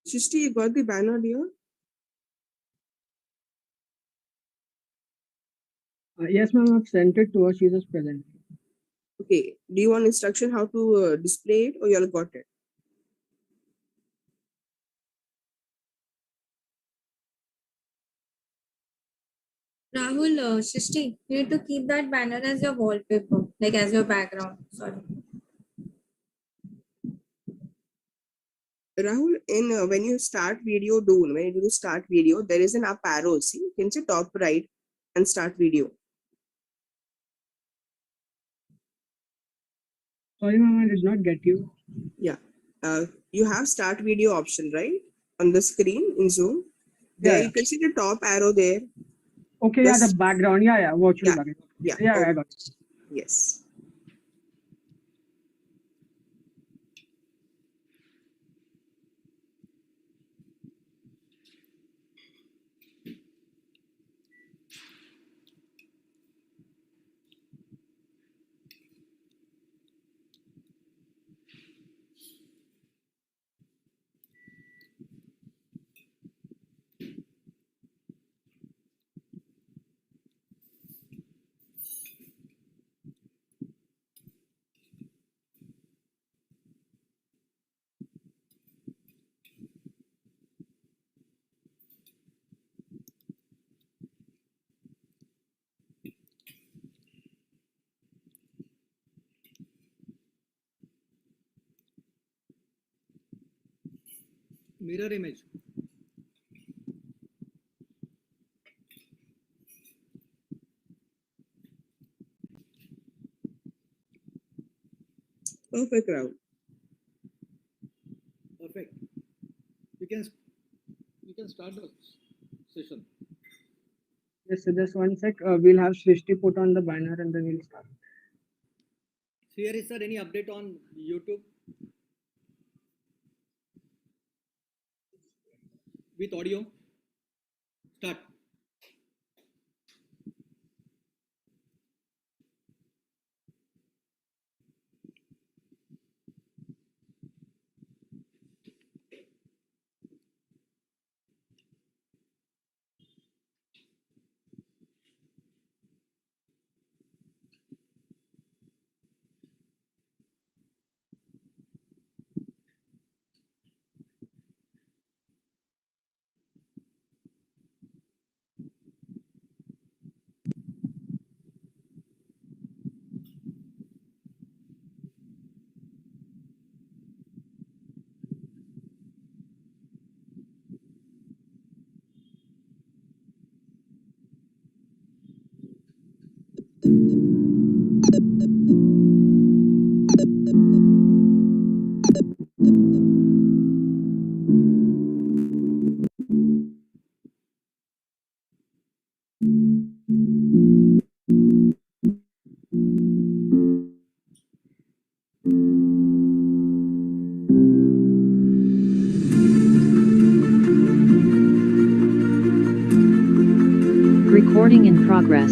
Shishti, you got the banner, dear? Yes, ma'am, I've sent it to her. She's just present. Okay. Do you want instruction how to display it, or you all got it? Rahul, Shishti, you need to keep that banner as your wallpaper, like as your background. Sorry. Rahul, in when you start video, when you do the start video, there is an up arrow. See, you can say top right and start video. Sorry, ma'am, I did not get you. Yeah. You have start video option, right? On the screen in Zoom. There Yeah. you can see the top arrow there. Okay, yeah, the Just, background. Yeah, virtual yeah, background. yeah. Yeah, Okay. I got it. Yes. Mirror image. Perfect, Rahul. Perfect. You can start the session. Yes, so just one sec. We'll have Srishti put on the banner and then we'll start. Here is there any update on YouTube with audio? Start. Recording in progress.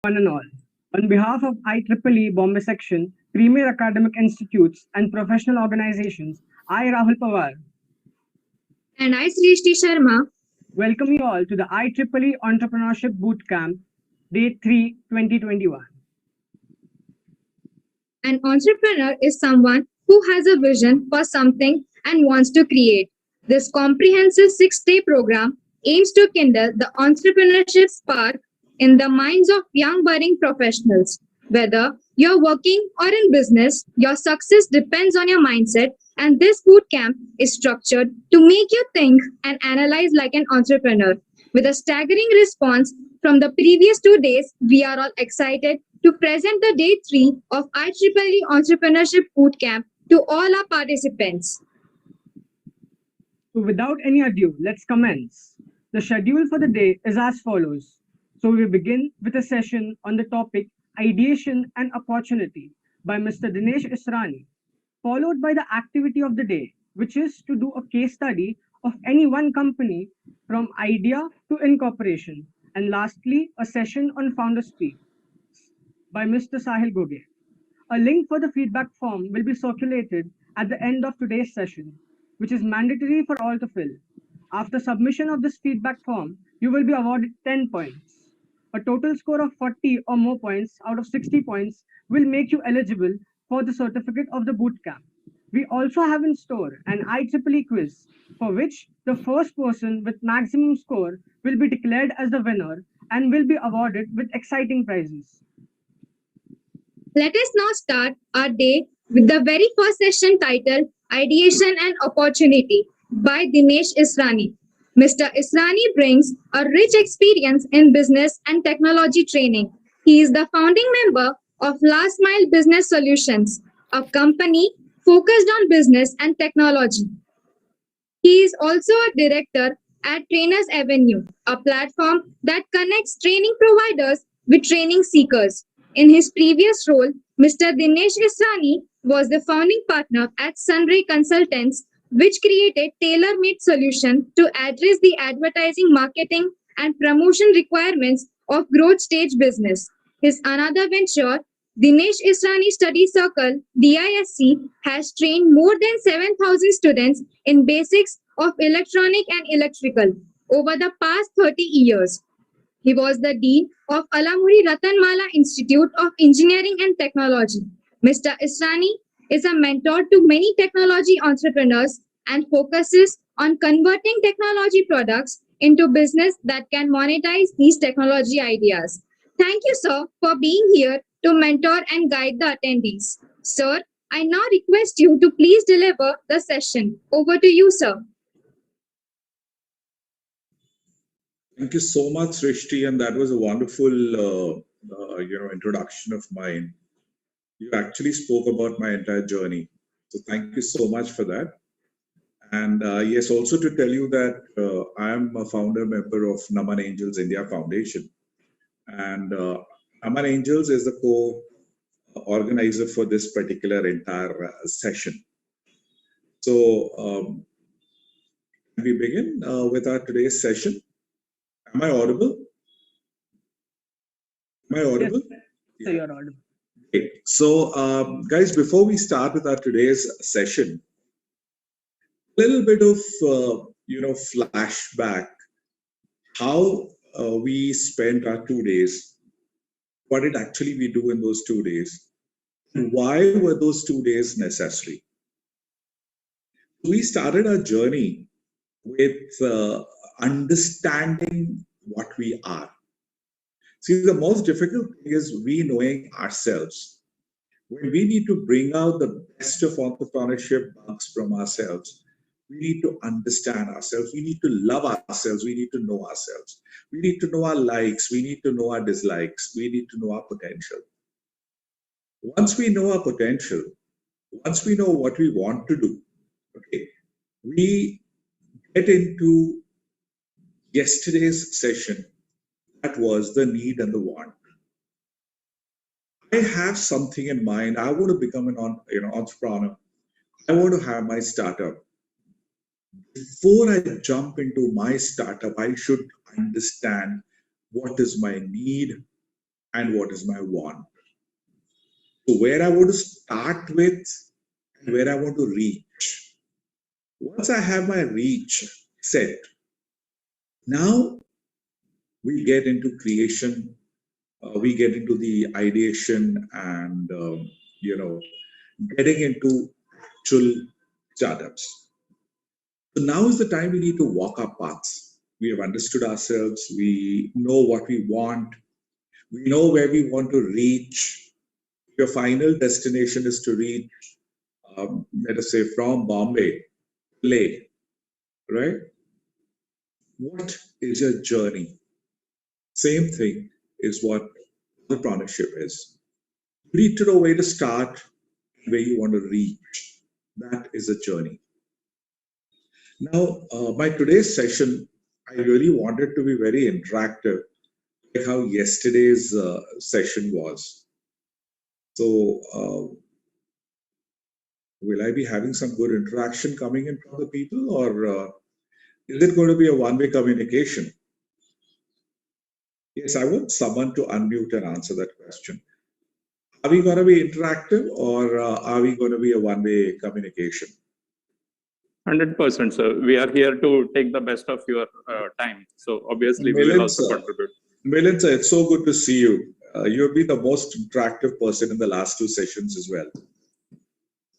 One and all. On behalf of IEEE Bombay Section, premier academic institutes, and professional organizations, I, Rahul Pawar, And I, Srishti Sharma, welcome you all to the IEEE Entrepreneurship Bootcamp, Day 3, 2021. an entrepreneur is someone who has a vision for something and wants to create. This comprehensive 6-day program aims to kindle the entrepreneurship spark in the minds of young budding professionals. Whether you're working or in business, your success depends on your mindset, and this bootcamp is structured to make you think and analyze like an entrepreneur. With a staggering response from the previous 2 days, we are all excited to present the day 3 of IEEE Entrepreneurship Bootcamp to all our participants. So without any ado, let's commence. The schedule for the day is as follows. So we begin with a session on the topic Ideation and Opportunity by Mr. Dinesh Israni, followed by the activity of the day, which is to do a case study of any one company from idea to incorporation, and lastly, a session on founder speak by Mr. Sahil Goge. A link for the feedback form will be circulated at the end of today's session, which is mandatory for all to fill. After submission of this feedback form, you will be awarded 10 points. A total score of 40 or more points out of 60 points will make you eligible for the certificate of the bootcamp. We also have in store an IEEE quiz, for which the first person with maximum score will be declared as the winner and will be awarded with exciting prizes. Let us now start our day with the very first session titled Ideation and Opportunity by Dinesh Israni. Mr. Israni brings a rich experience in business and technology training. He is the founding member of Last Mile Business Solutions, a company focused on business and technology. He is also a director at Trainers Avenue, a platform that connects training providers with training seekers. In his previous role, Mr. Dinesh Israni was the founding partner at Sunray Consultants, which created tailor-made solutions to address the advertising, marketing, and promotion requirements of growth stage business. His another venture, Dinesh Israni Study Circle, DISC, has trained more than 7,000 students in basics of electronic and electrical over the past 30 years. He was the Dean of Alamuri Ratanmala Institute of Engineering and Technology. Mr. Israni is a mentor to many technology entrepreneurs and focuses on converting technology products into business that can monetize these technology ideas. Thank you, sir, for being here to mentor and guide the attendees. Sir, I now request you to please deliver the session. Over to you, sir. Thank you so much, Srishti, and that was a wonderful, introduction of mine. You actually spoke about my entire journey, so thank you so much for that. And yes, also to tell you that I am a founder member of Naman Angels India Foundation, and Naman Angels is the co-organizer for this particular entire session. So we begin with our today's session. Am I audible? Am I audible? Yes, so you're audible. Okay. So, guys, before we start with our today's session, a little bit of flashback. How we spent our 2 days. What did actually we do in those 2 days? And why were those 2 days necessary? We started our journey with understanding what we are. See, the most difficult thing is we knowing ourselves. When we need to bring out the best of entrepreneurship bugs from ourselves, we need to understand ourselves. We need to love ourselves. We need to know ourselves. We need to know our likes. We need to know our dislikes. We need to know our potential. Once we know our potential, once we know what we want to do, okay, we get into yesterday's session. That was the need and the want. I have something in mind. I want to become an entrepreneur. I want to have my startup. Before I jump into my startup, I should understand what is my need and what is my want. So where I want to start with and where I want to reach. Once I have my reach set, now we get into creation, we get into the ideation and, getting into actual startups. So now is the time we need to walk our paths. We have understood ourselves. We know what we want. We know where we want to reach. Your final destination is to reach, let us say, from Bombay to Leh, right? What is your journey? Same thing is what entrepreneurship is. You need to know where to start, where you want to reach. That is a journey. Now, by today's session, I really wanted to be very interactive, like how yesterday's session was. So, will I be having some good interaction coming in from the people, or is it going to be a one-way communication? Yes, I want someone to unmute and answer that question. Are we going to be interactive, or are we going to be a one-way communication? 100%, sir. We are here to take the best of your time. So obviously, we will also contribute. Milind, sir, it's so good to see you. You've been the most interactive person in the last two sessions as well.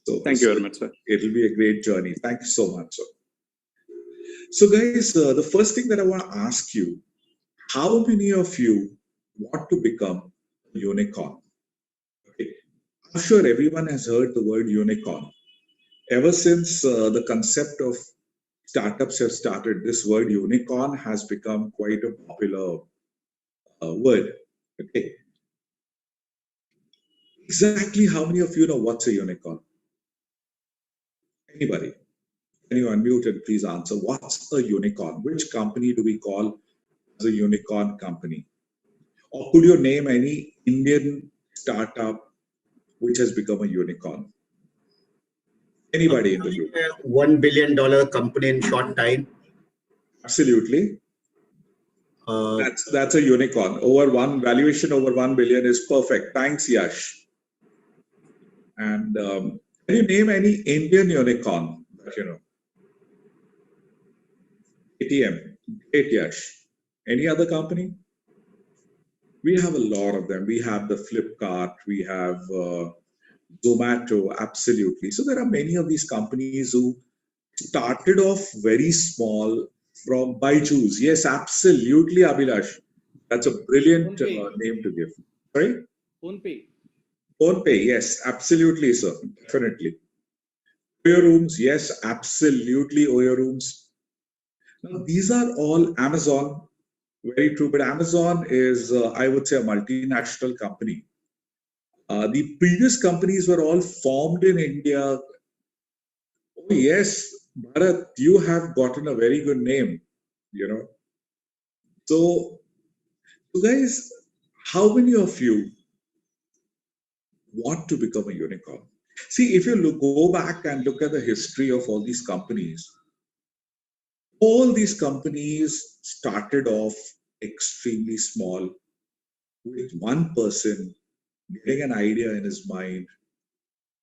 So thank you very much, sir. It'll be a great journey. Thank you so much, sir. So, guys, the first thing that I want to ask you, how many of you want to become a unicorn? Okay. I'm sure everyone has heard the word unicorn. Ever since the concept of startups have started, this word unicorn has become quite a popular word. Okay. Exactly how many of you know what's a unicorn? Anybody? Can you unmute and please answer? What's a unicorn? Which company do we call as a unicorn company? Or could you name any Indian startup which has become a unicorn? Anybody in the group? $1 billion company in short time. Absolutely. That's a unicorn. Valuation over 1 billion is perfect. Thanks, Yash. And can you name any Indian unicorn that you know? ATM. Great, Yash. Any other company? We have a lot of them. We have the Flipkart. We have Zomato. Absolutely. So there are many of these companies who started off very small from Byju's. Yes, absolutely, Abhilash. That's a brilliant name to give. Sorry? PhonePe. PhonePe, yes, absolutely, sir. Definitely. Oyo Rooms, yes, absolutely, Oyo Rooms. Now, these are all Amazon. Very true, but Amazon is, I would say, a multinational company. The previous companies were all formed in India. Oh, yes, Bharat, you have gotten a very good name, you know. So guys, how many of you want to become a unicorn? See, if you go back and look at the history of all these companies started off extremely small with one person getting an idea in his mind,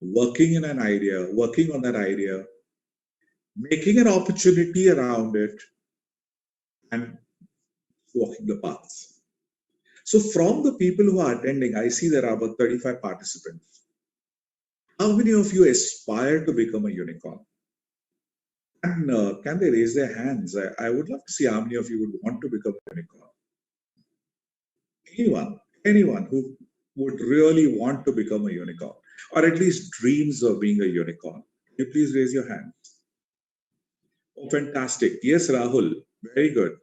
working on that idea, making an opportunity around it, and walking the path. So from the people who are attending, I see there are about 35 participants. How many of you aspire to become a unicorn? And can they raise their hands? I would love to see how many of you would want to become a unicorn. Anyone who would really want to become a unicorn, or at least dreams of being a unicorn. Can you please raise your hand? Oh, fantastic. Yes, Rahul. Very good.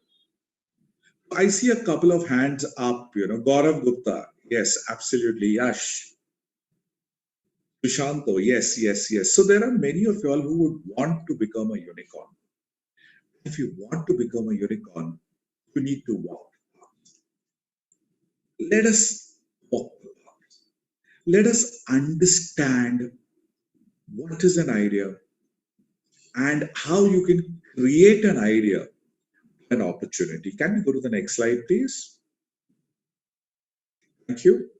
I see a couple of hands up, Gaurav Gupta. Yes, absolutely. Yash. Sushanto. Yes. So there are many of you all who would want to become a unicorn. If you want to become a unicorn, you need to walk. Let us walk the path. Let us understand what is an idea and how you can create an idea, an opportunity. Can we go to the next slide, please? Thank you.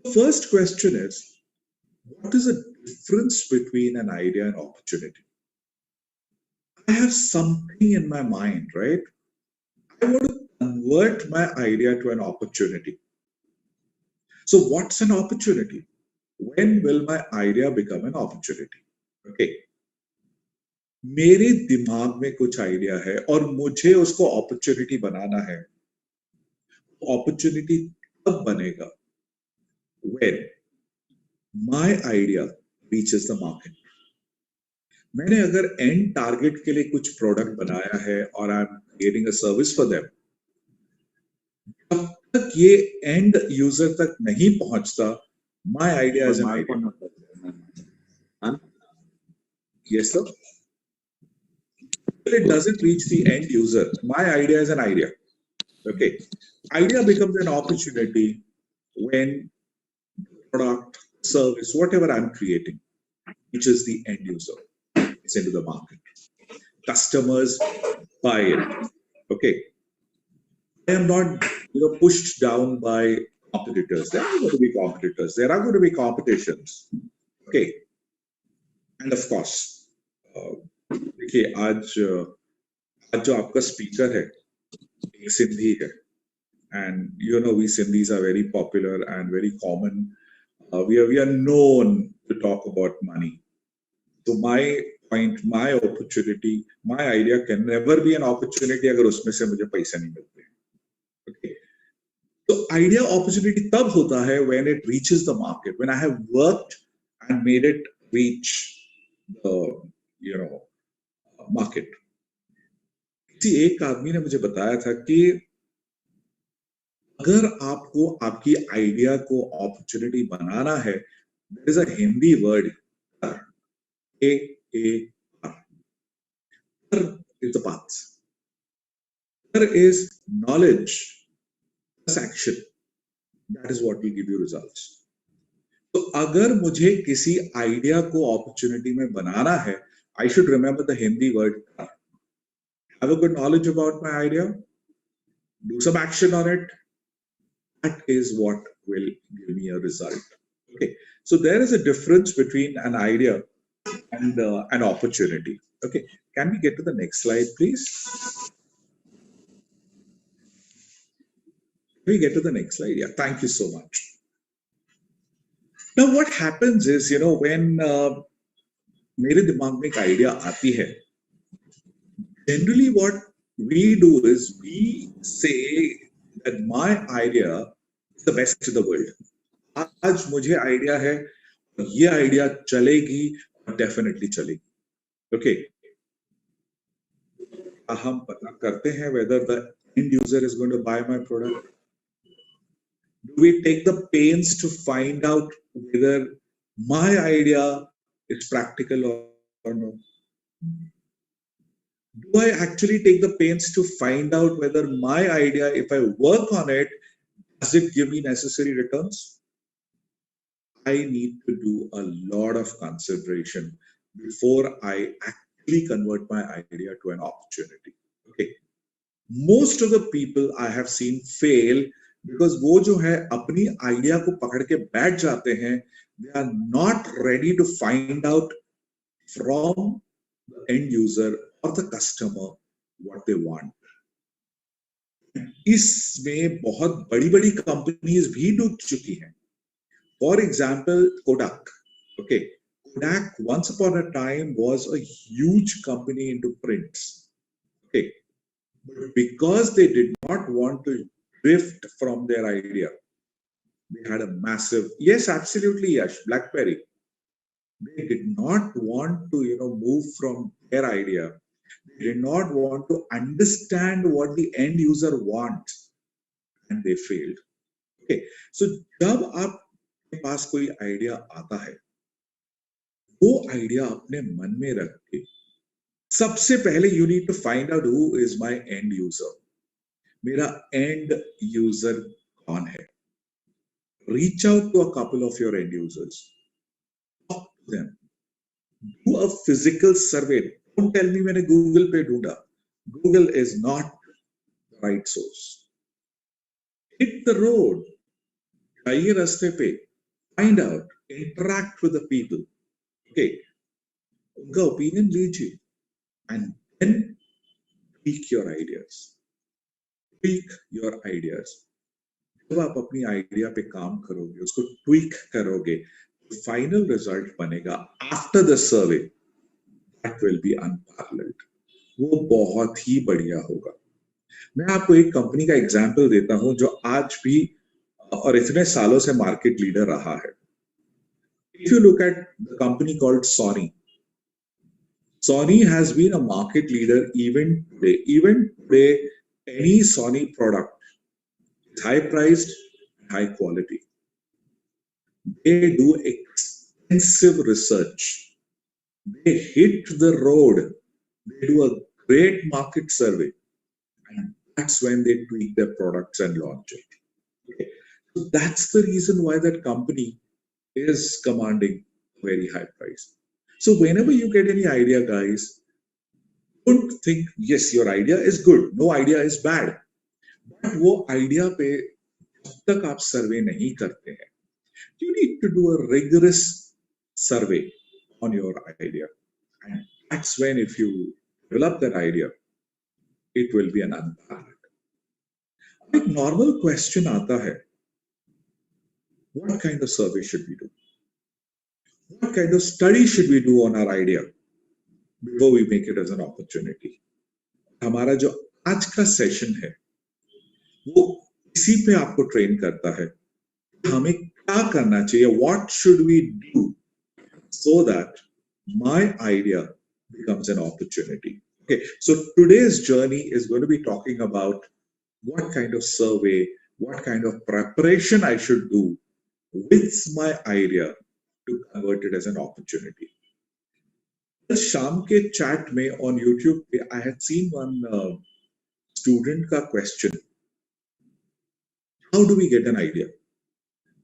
The first question is, what is the difference between an idea and opportunity? I have something in my mind, right? I want to convert my idea to an opportunity. So what's an opportunity? When will my idea become an opportunity? Okay. मेरे दिमाग में कुछ idea है और मुझे उसको opportunity बनाना है. Opportunity तब बनेगा when my idea reaches the market. मैंने अगर एंड टारगेट के लिए कुछ प्रोडक्ट बनाया है और I am creating a service for them, जब तक ये एंड यूजर तक नहीं पहुंचता, my idea is an idea. Yes sir. It doesn't reach the end user. My idea is an idea. Okay. Idea becomes an opportunity when product, service, whatever I'm creating, reaches the end user. It's into the market. Customers buy it. Okay. I am not pushed down by competitors. There are going to be competitors. There are going to be competitions. Okay. And of course, देखिए आज जो आपका speaker है एक सिंधी है, and we Sindhis are very popular and very common. We are known to talk about money. So my point, my opportunity, my idea can never be an opportunity अगर उसमें से मुझे पैसे नहीं मिलते. Okay. So idea opportunity तब होता है when it reaches the market, when I have worked and made it reach the market. किसी एक आदमी ने मुझे बताया था कि अगर आपको आपकी आइडिया को अपॉर्चुनिटी बनाना है, there is a Hindi word, AAR. Is the path. There is knowledge plus action. That is what will give you results. तो अगर मुझे किसी आइडिया को अपॉर्चुनिटी में बनाना है, I should remember the Hindi word. Have a good knowledge about my idea. Do some action on it. That is what will give me a result. Okay. So there is a difference between an idea and an opportunity. Okay. Can we get to the next slide, please? Can we get to the next slide? Yeah. Thank you so much. Now, what happens is, when मेरे दिमाग में एक idea आती है, generally what we do is we say that my idea is the best in the world. आज मुझे idea है, ये आइडिया चलेगी और डेफिनेटली चलेगी. Okay. हम पता करते हैं whether the end user is going to buy my product. Do we take the pains to find out whether my idea is practical or no? Do I actually take the pains to find out whether my idea, if I work on it, does it give me necessary returns? I need to do a lot of consideration before I actually convert my idea to an opportunity. Okay. Most of the people I have seen fail because वो जो है अपनी idea को पकड़ के बैठ जाते हैं. They are not ready to find out from the end user or the customer what they want. इसमें बहुत बड़ी-बड़ी कंपनीज भी डूब चुकी हैं. For example, Kodak. Okay, Kodak once upon a time was a huge company into prints. Okay, but because they did not want to drift from their idea, they had a massive, yes, absolutely, Yash, BlackBerry. They did not want to, move from their idea. They did not want to understand what the end user wants, and they failed. Okay, so जब आपके पास कोई idea आता है, वो idea अपने मन में रख के सबसे पहले you need to find out who is my end user. मेरा end user कौन है? Reach out to a couple of your end users. Talk to them. Do a physical survey. Don't tell me मैंने Google पे ढूंढा. Google is not the right source. Hit the road. जाइए रास्ते पे, find out, interact with the people. Okay, उनका opinion लीजिए, and then tweak your ideas. Tweak your ideas. जब आप अपनी आइडिया पे काम करोगे, उसको ट्वीक करोगे, फाइनल रिजल्ट बनेगा after the survey, that will be unparalleled. वो बहुत ही बढ़िया होगा. मैं आपको एक कंपनी का एग्जांपल देता हूं जो आज भी और इतने सालों से मार्केट लीडर रहा है. If you look at the company called Sony. Sony has been a market leader even today. Even today, any Sony product is high priced, high quality. They do extensive research. They hit the road. They do a great market survey. And that's when they tweak their products and launch it. Okay. So that's the reason why that company is commanding a very high price. So whenever you get any idea, guys, don't think, yes, your idea is good. No idea is bad. But वो idea पे जब तक आप survey नहीं करते हैं, you need to do a rigorous survey on your idea. And that's when, if you develop that idea, it will be an unparalleled. एक normal question आता है, what kind of survey should we do? What kind of study should we do on our idea before we make it as an opportunity? हमारा जो आज का session है वो इसी पे आपको ट्रेन करता है हमें क्या करना चाहिए. What should we do so that my idea becomes an opportunity? Okay, so today's journey is going to be talking about what kind of survey, what kind of preparation I should do with my idea to convert it as an opportunity. शाम के chat में on YouTube पे I had seen one student का question. How do we get an idea?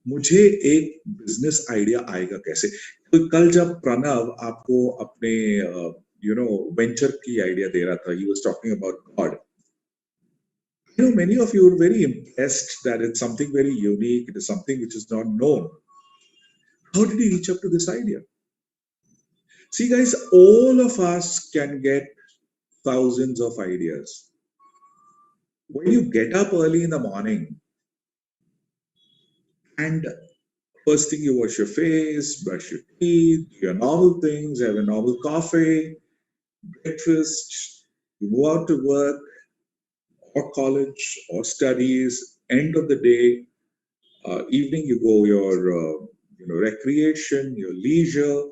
मुझे एक business idea आएगा कैसे? तो कल जब प्रणव आपको अपने venture की idea दे रहा था, he was talking about God. You know, many of you are very impressed that it's something very unique. It is something which is not known. How did he reach up to this idea? See, guys, all of us can get thousands of ideas. When you get up early in the morning and first thing you wash your face, brush your teeth, do your normal things, have a normal coffee, breakfast, you go out to work or college or studies, end of the day, evening you go your recreation, your leisure,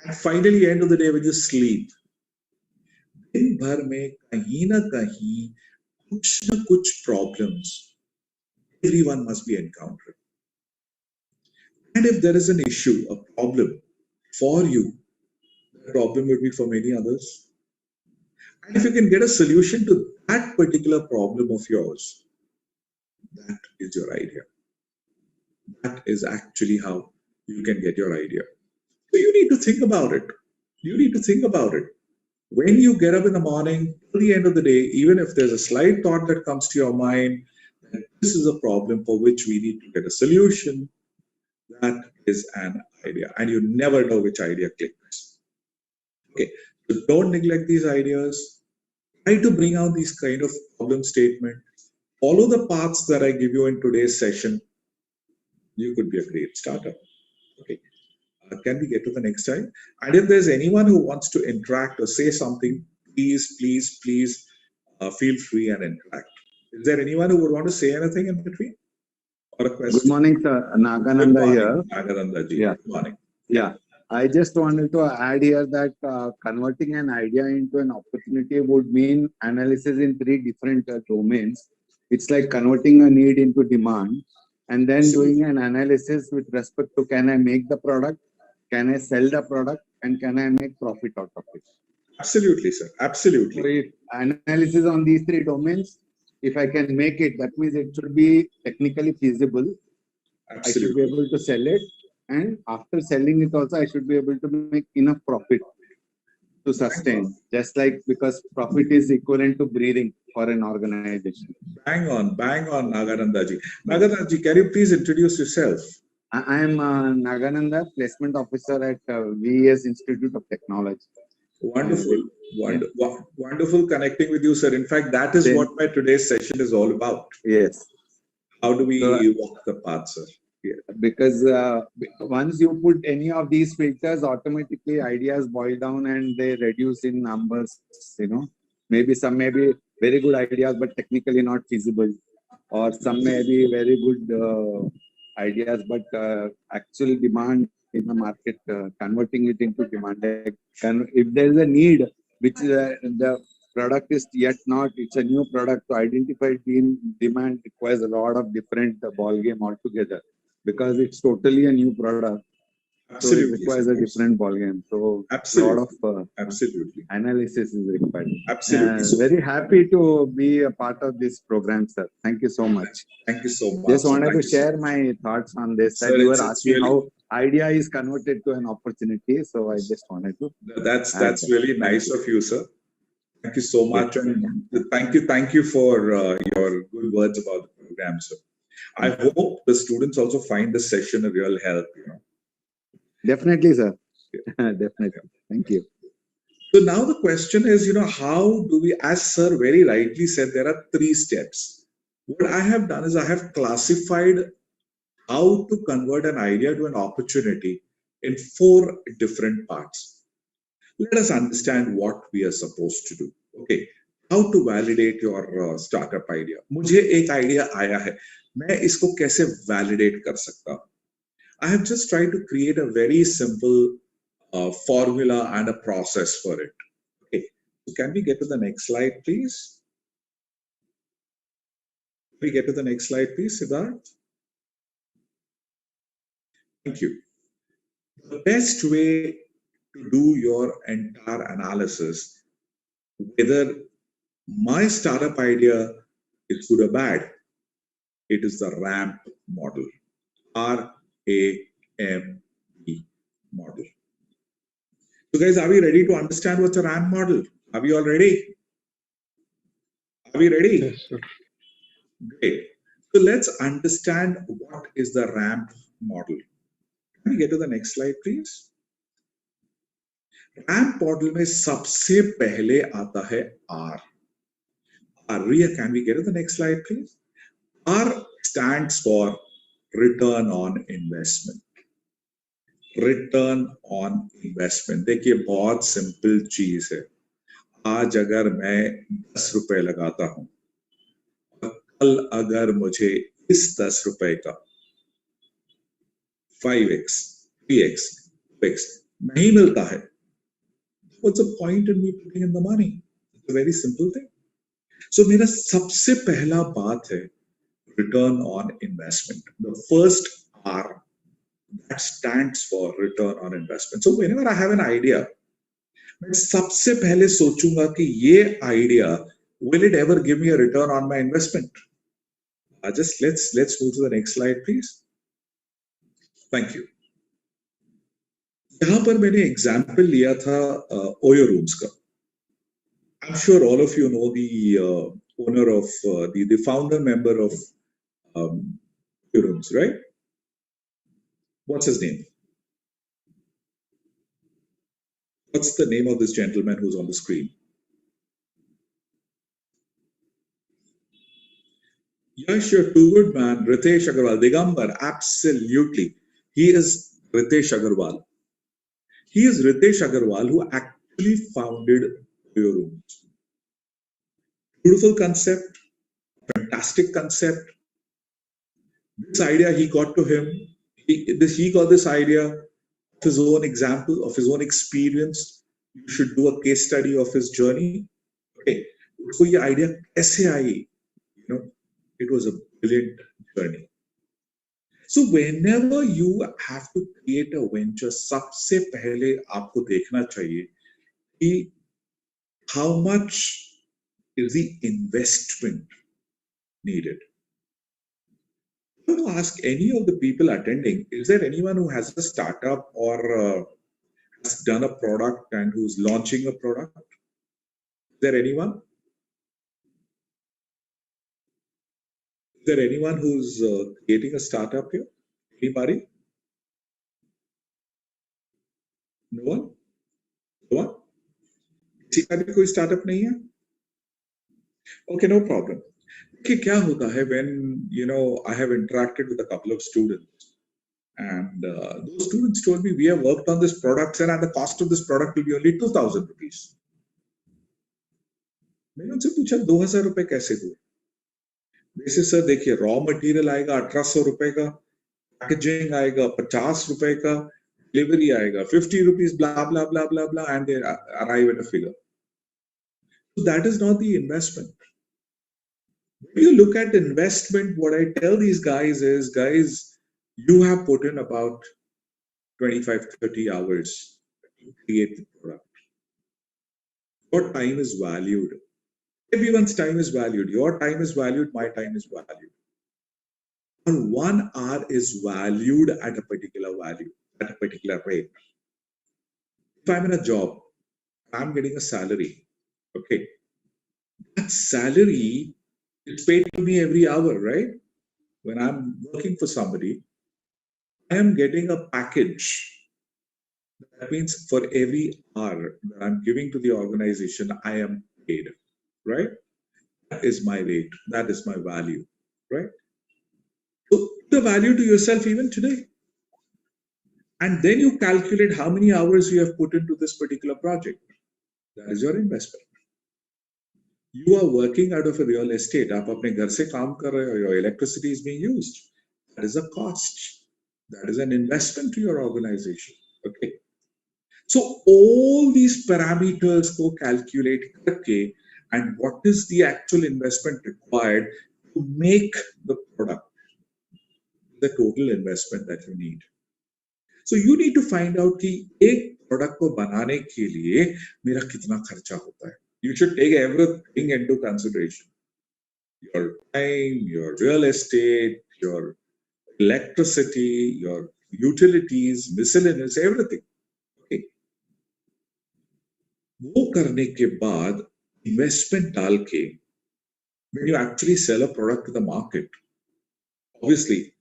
and finally end of the day when you sleep. दिन भर में कहीं ना कहीं कुछ ना कुछ problems everyone must be encountering. And if there is an issue, a problem for you, the problem would be for many others. And if you can get a solution to that particular problem of yours, that is your idea. That is actually how you can get your idea. So you need to think about it. You need to think about it. When you get up in the morning, till the end of the day, even if there's a slight thought that comes to your mind, that this is a problem for which we need to get a solution, that is an idea. And you never know which idea clicks. Okay, so don't neglect these ideas. Try to bring out these kind of problem statements. Follow the paths that I give you in today's session. You could be a great starter. Okay. Can we get to the next slide? And if there's anyone who wants to interact or say something, please feel free and interact. Is there anyone who would want to say anything in between? Or a question? Good morning, sir. Nagananda here. Nagananda ji. Yeah. Good morning. Yeah. I just wanted to add here that converting an idea into an opportunity would mean analysis in 3 different domains. It's like converting a need into demand and then doing an analysis with respect to can I make the product, can I sell the product, and can I make profit out of it? Absolutely, sir. Absolutely. So if analysis on these 3 domains, if I can make it, that means it should be technically feasible. Absolutely. I should be able to sell it. And after selling it also, I should be able to make enough profit to sustain. Just like because profit is equivalent to breathing. for an organization. Bang on, Nagananda ji. Nagananda ji, can you please introduce yourself? I am Nagananda, placement officer at VES Institute of Technology. Wonderful. Wonderful connecting with you, sir. In fact, that is what my today's session is all about. Yes. How do we walk the path, sir? Yeah. Because once you put any of these filters, automatically ideas boil down and they reduce in numbers. Maybe some may be very good ideas, but technically not feasible, or some may be very good ideas, but actual demand in the market, converting it into demand. If there is a need, which the product is yet not, it's a new product, to identify demand requires a lot of different ball game altogether, because it's totally a new product. Absolutely. So it requires a different ball game. So absolutely. A lot of absolutely analysis is required. Absolutely. Very happy to be a part of this program, sir. Thank you so much. Thank you so much. Just wanted to share my thoughts on this. That you were asking really, how idea is converted to an opportunity. So I just wanted to. That's really nice of you, sir. Thank you so much, and thank you for your good words about the program, sir. I hope the students also find this session a real help. Definitely, sir. Definitely. Thank you. So now the question is, how do we, as sir very rightly said, there are 3 steps. What I have done is I have classified how to convert an idea to an opportunity in 4 different parts. Let us understand what we are supposed to do. Okay, how to validate your startup idea. मुझे एक idea आया है, मैं इसको कैसे validate कर सकता हूँ? I have just tried to create a very simple formula and a process for it. Okay, so can we get to the next slide, please? Can we get to the next slide, please, Siddharth? Thank you. The best way to do your entire analysis, whether my startup idea is good or bad, it is the RAMP model. R-A-M-P model. So guys, are we ready to understand what's a RAMP model? Are we all ready? Are we ready? Yes, sir. Great. So let's understand what is the RAMP model. Can we get to the next slide, please? RAMP model में सबसे पहले आता है R. Ria, can we get to the next slide, please? R stands for return on investment. Return on investment. देखिए बहुत simple चीज है. आज अगर मैं 10 रुपए लगाता हूं, कल अगर मुझे इस 10 रुपए का 5x, 3x, 2x नहीं मिलता है, what's the point in me putting in the money? It's a very simple thing. So मेरा सबसे पहला बात है return on investment. The first R, that stands for return on investment. So whenever I have an idea, मैं सबसे पहले सोचूंगा कि ये idea, will it ever give me a return on my investment? Just let's move to the next slide, please. Thank you. यहाँ पर मैंने example लिया था Oyo Rooms का. I'm sure all of you know the owner of the founder member of Oyo Rooms, right? What's his name? What's the name of this gentleman who's on the screen? Yes, you're too good, man. Ritesh Agarwal, Digambar, absolutely. He is Ritesh Agarwal. He is Ritesh Agarwal who actually founded Oyo Rooms. Beautiful concept, fantastic concept. This idea he got to him. He got this idea of his own example, of his own experience. You should do a case study of his journey. Okay, so ये idea कैसे आई? It was a brilliant journey. So whenever you have to create a venture, सबसे पहले आपको देखना चाहिए कि how much is the investment needed. I want to ask any of the people attending, is there anyone who has a startup or has done a product and who's launching a product? Is there anyone? Is there anyone who's creating a startup here? Anybody? No one? No one? किसी का भी कोई startup नहीं है? Okay, no problem. Okay, क्या होता है when I have interacted with a couple of students, and those students told me we have worked on this product, sir, and the cost of this product will be only 2,000 rupees. मैंने उनसे पूछा 2,000 रुपए कैसे हुए? वैसे sir देखिए raw material आएगा 1,800 रुपए का, पैकेजिंग आएगा 50 रुपए का, डिलीवरी आएगा 50 rupees, blah blah blah blah blah, and they arrive at a figure. So that is not the investment. When you look at investment, what I tell these guys is, guys, you have put in about 25-30 hours to create the product. Your time is valued. Everyone's time is valued. Your time is valued. My time is valued. And 1 hour is valued at a particular value, at a particular rate. If I'm in a job, I'm getting a salary. Okay. That salary is paid to me every hour, right? When I'm working for somebody, I am getting a package. That means for every hour that I'm giving to the organization, I am paid, right? That is my rate. That is my value, right? So the value to yourself even today. And then you calculate how many hours you have put into this particular project. That is your investment. You are working out of a real estate. आप अपने घर से काम कर रहे हो. Your electricity is being used. That is a cost. That is an investment to your organization. Okay. So all these parameters go calculate करके, and what is the actual investment required to make the product, the total investment that you need. So you need to find out कि एक product को बनाने के लिए मेरा कितना खर्चा होता है. You should take everything into consideration. Your time, your real estate, your electricity, your utilities, miscellaneous, everything. Okay. वो करने के बाद investment डाल के, when you actually sell a product to the market, obviously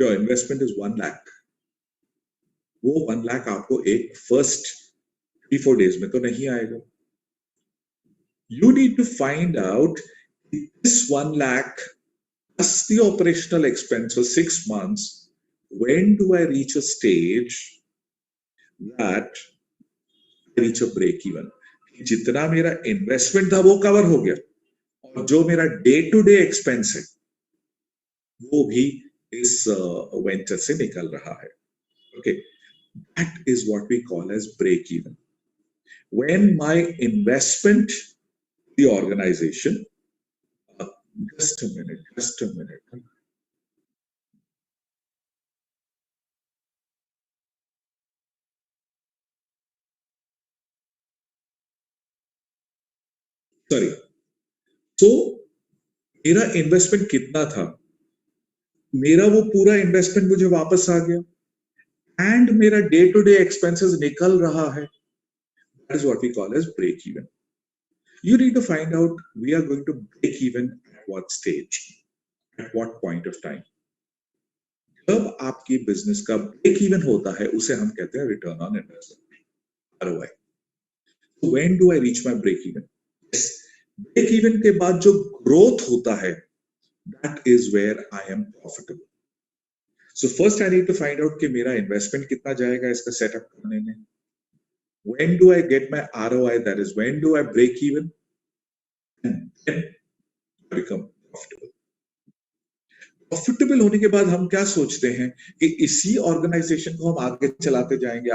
your investment is 1 lakh. वो 1 lakh आपको एक first 3-4 days में तो नहीं आएगा. You need to find out this 1 lakh plus the operational expense for 6 months. When do I reach a stage that I reach a break even? जितना मेरा investment था वो cover हो गया, और जो मेरा day-to-day expense है वो भी इस venture से निकल रहा है. Okay, that is what we call as break even. When my investment, the organization, just a minute. Sorry. So, मेरा investment कितना था? मेरा वो पूरा investment मुझे वापस आ गया, and मेरा day-to-day expenses निकल रहा है. That is what we call as break even. You need to find out we are going to break even at what stage, at what point of time. जब आपकी business का break even होता है, उसे हम कहते हैं return on investment, ROI. So when do I reach my break even? Yes, break even के बाद जो growth होता है, that is where I am profitable. So first I need to find out कि मेरा investment कितना जाएगा इसका setup करने में. When do I get my ROI? That is, when do I break even? And then I become profitable. Profitable होने के बाद हम क्या सोचते हैं कि इसी organization को हम आगे चलाते जाएंगे.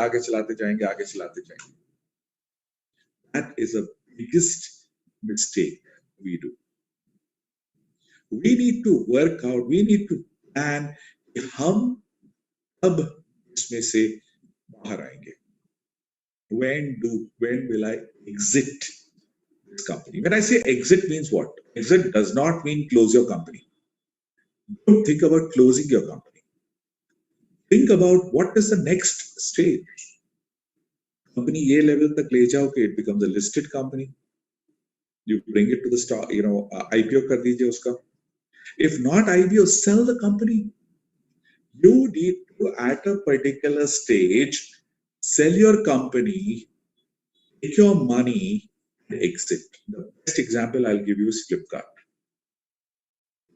That is the biggest mistake we do. We need to work out, we need to plan कि हम अब इसमें से बाहर आएंगे. When will I exit this company? When I say exit means what? Exit does not mean close your company. Don't think about closing your company. Think about what is the next stage. Company ये level तक ले जाओ कि it becomes a listed company. You bring it to the stock, IPO कर दीजिए उसका. If not IPO, sell the company. You need to, at a particular stage, sell your company, take your money, and exit. The best example I'll give you is Flipkart.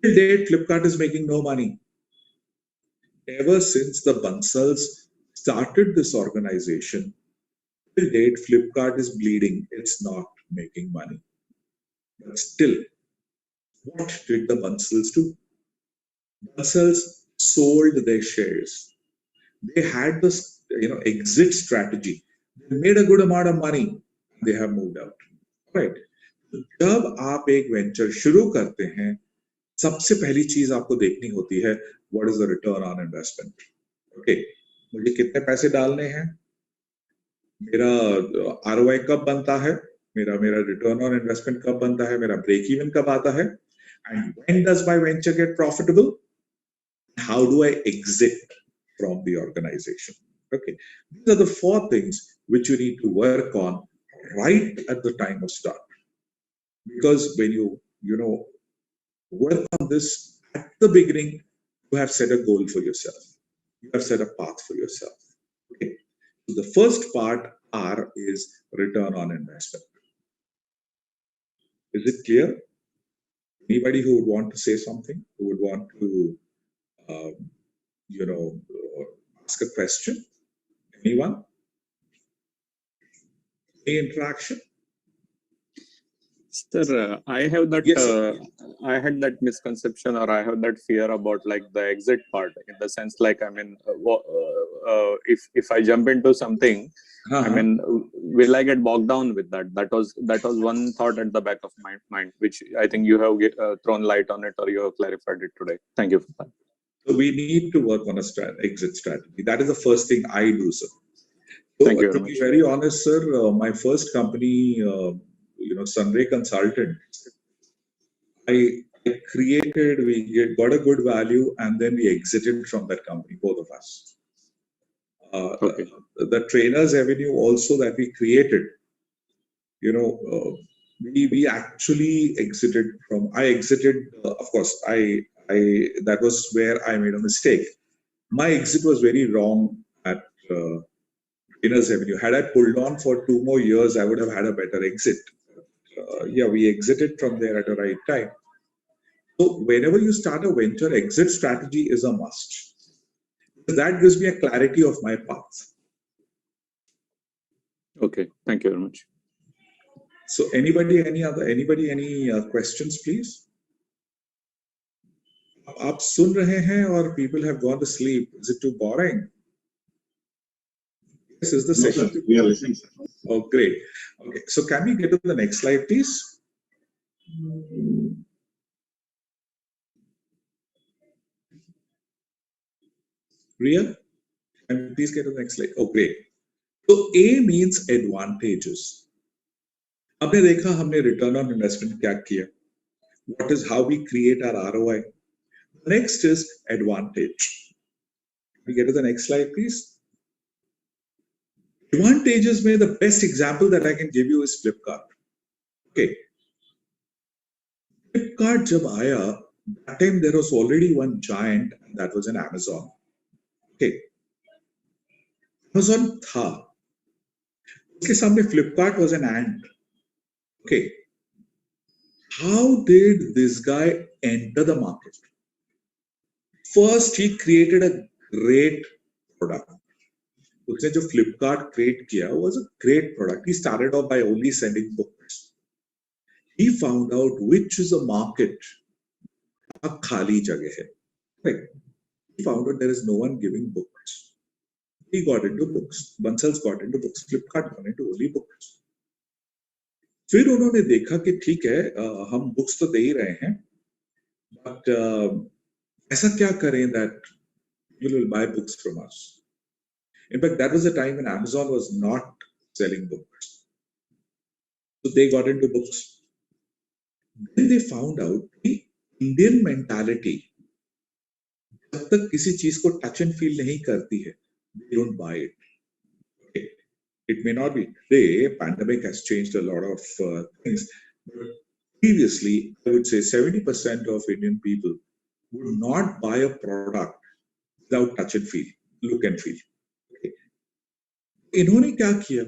Till date, Flipkart is making no money. Ever since the Bansals started this organization, till date, Flipkart is bleeding. It's not making money. But still, what did the Bansals do? Bansals sold their shares. They had this, exit strategy. They made a good amount of money. They have moved out. Right? जब आप एक venture शुरू करते हैं, सबसे पहली चीज आपको देखनी होती है, what is the return on investment? Okay, मुझे कितने पैसे डालने हैं, मेरा ROI कब बनता है, मेरा return on investment कब बनता है, मेरा break even कब आता है, and when does my venture get profitable? How do I exit from the organization? Okay, these are the 4 things which you need to work on right at the time of start. Because when you work on this at the beginning, you have set a goal for yourself. You have set a path for yourself. Okay. So the first part, R, is return on investment. Is it clear? Anybody who would want to say something, who would want to, ask a question? Anyone? Any interaction? Sir, I have that. Yes. I had that misconception, or I have that fear about like the exit part, in the sense like, I mean, if I jump into something, I mean, will I get bogged down with that? That was one thought at the back of my mind, which I think you have thrown light on it, or you have clarified it today. Thank you for that. So we need to work on a exit strategy. That is the first thing I do, sir. So, Thank you to be very honest, sir, my first company, Sunray Consultant, I created, we got a good value, and then we exited from that company, both of us. Okay. The Trainers Avenue also that we created, we actually exited from, I exited, of course, that was where I made a mistake. My exit was very wrong at Trainers Avenue. Had I pulled on for 2 more years, I would have had a better exit. We exited from there at the right time. So whenever you start a venture, exit strategy is a must. That gives me a clarity of my path. Okay, thank you very much. So anybody, any questions, please? आप सुन रहे हैं और people have gone to sleep. Is it too boring? This is the session. Sir, we are listening, sir. Oh, great. Okay, so can we get to the next slide, please? Ria, can you please get to the next slide? Oh, great. So A means advantages. हमने देखा हमने return on investment क्या किया? What is how we create our ROI? Next is advantage. Can we get to the next slide, please? Advantages में the best example that I can give you is Flipkart. Okay. Flipkart जब आया, that time there was already one giant, and that was an Amazon. Okay. Amazon था. उसके सामने Flipkart was an ant. Okay. How did this guy enter the market? First, he created a great product. उसने जो Flipkart create किया was a great product. He started off by only sending books. He found out which is a market खाली जगह है. Right. He found out there is no one giving books. He got into books. Bansals got into books. Flipkart got into only books. फिर उन्होंने देखा कि ठीक है, हम बुक्स तो दे ही रहे हैं, but ऐसा क्या करें that people will buy books from us. In fact, that was the time when Amazon was not selling books. So they got into books. Then they found out the Indian mentality. जब तक किसी चीज को touch and feel नहीं करती है, they don't buy it. Okay. It may not be today. Pandemic has changed a lot of things. But previously, I would say 70% of Indian people would not buy a product without touch and feel, look and feel. Okay. इन्होंने क्या किया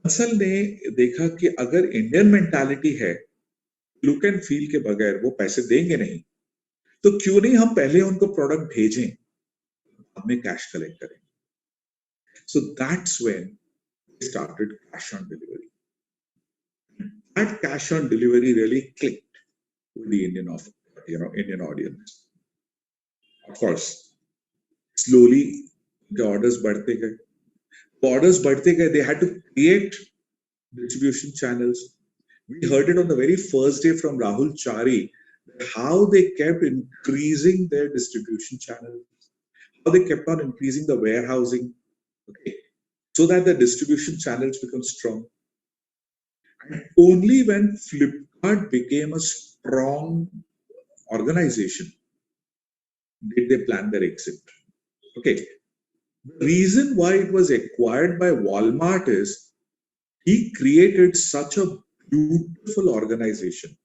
बंसल ने देखा कि अगर Indian mentality है look and feel के बगैर वो पैसे देंगे नहीं, तो क्यों नहीं हम पहले उनको प्रोडक्ट भेजें, बाद में कैश कलेक्ट करें. So that's when they started cash on delivery. That cash on delivery really clicked with the Indian audience. Of course, slowly the orders बढ़ते गए. They had to create distribution channels. We heard it on the very first day from Rahul Chari, how they kept increasing their distribution channels, how they kept on increasing the warehousing, okay, so that the distribution channels become strong. And only when Flipkart became a strong organization did they plan their exit. Okay. The reason why it was acquired by Walmart is he created such a beautiful organization.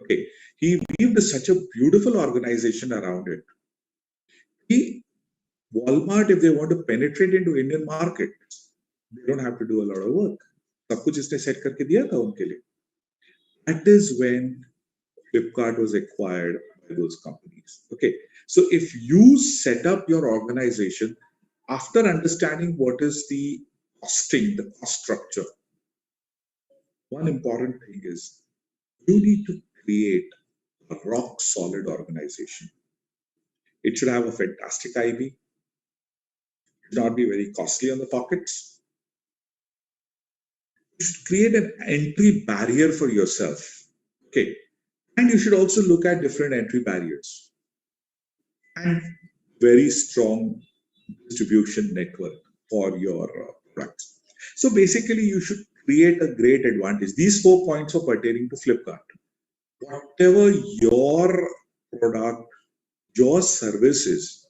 Okay. He weaved such a beautiful organization around it. Walmart, if they want to penetrate into Indian market, they don't have to do a lot of work. सब कुछ इसने set करके दिया था उनके लिए. That is when Flipkart was acquired by those companies. Okay. So if you set up your organization after understanding what is the costing, the cost structure, one important thing is you need to create a rock solid organization. It should have a fantastic IB. It should not be very costly on the pockets. You should create an entry barrier for yourself. Okay. And you should also look at different entry barriers and very strong distribution network for your products. So basically, you should create a great advantage. These 4 points are pertaining to Flipkart. Whatever your product, your services,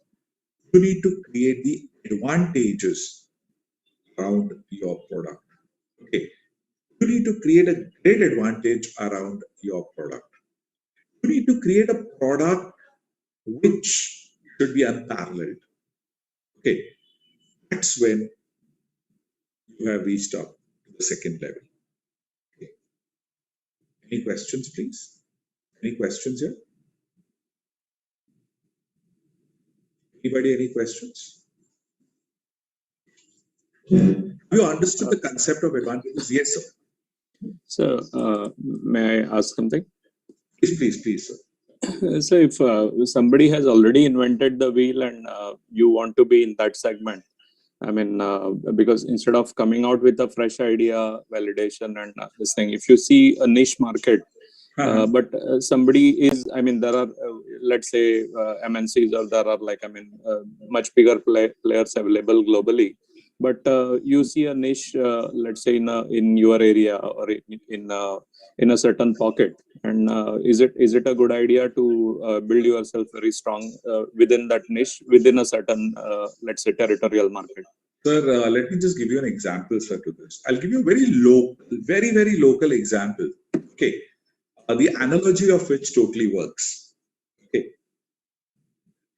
you need to create the advantages around your product. Okay. You need to create a great advantage around your product. You need to create a product which should be unparalleled. Okay. That's when you have reached up to the second level. Okay. Any questions, please? Any questions here? Anybody, any questions? You understood the concept of advantages? Yes, sir. So, may I ask something? Please, sir. So, if somebody has already invented the wheel and you want to be in that segment, I mean, because instead of coming out with a fresh idea, validation, and this thing, if you see a niche market, but somebody is, I mean, there are, let's say, MNCs, or there are much bigger players available globally. But you see a niche, let's say, in your area or in a certain pocket, and is it a good idea to build yourself very strong within that niche, within a certain, let's say, territorial market? Sir, let me just give you an example, sir, to this. I'll give you a very local, very local example. Okay. The analogy of which totally works. Okay.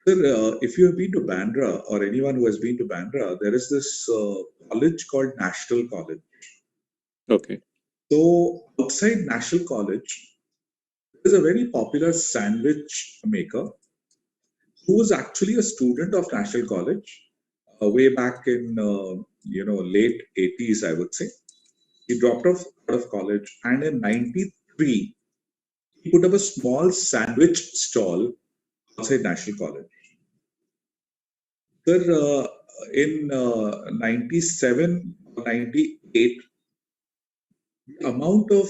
Sir, if you have been to Bandra, or anyone who has been to Bandra, there is this college called National College. Okay. So outside National College, there is a very popular sandwich maker who was actually a student of National College way back in late 80s, I would say. He dropped off out of college, and in 93, he put up a small sandwich stall outside National College. Sir, in 97, 98, the amount of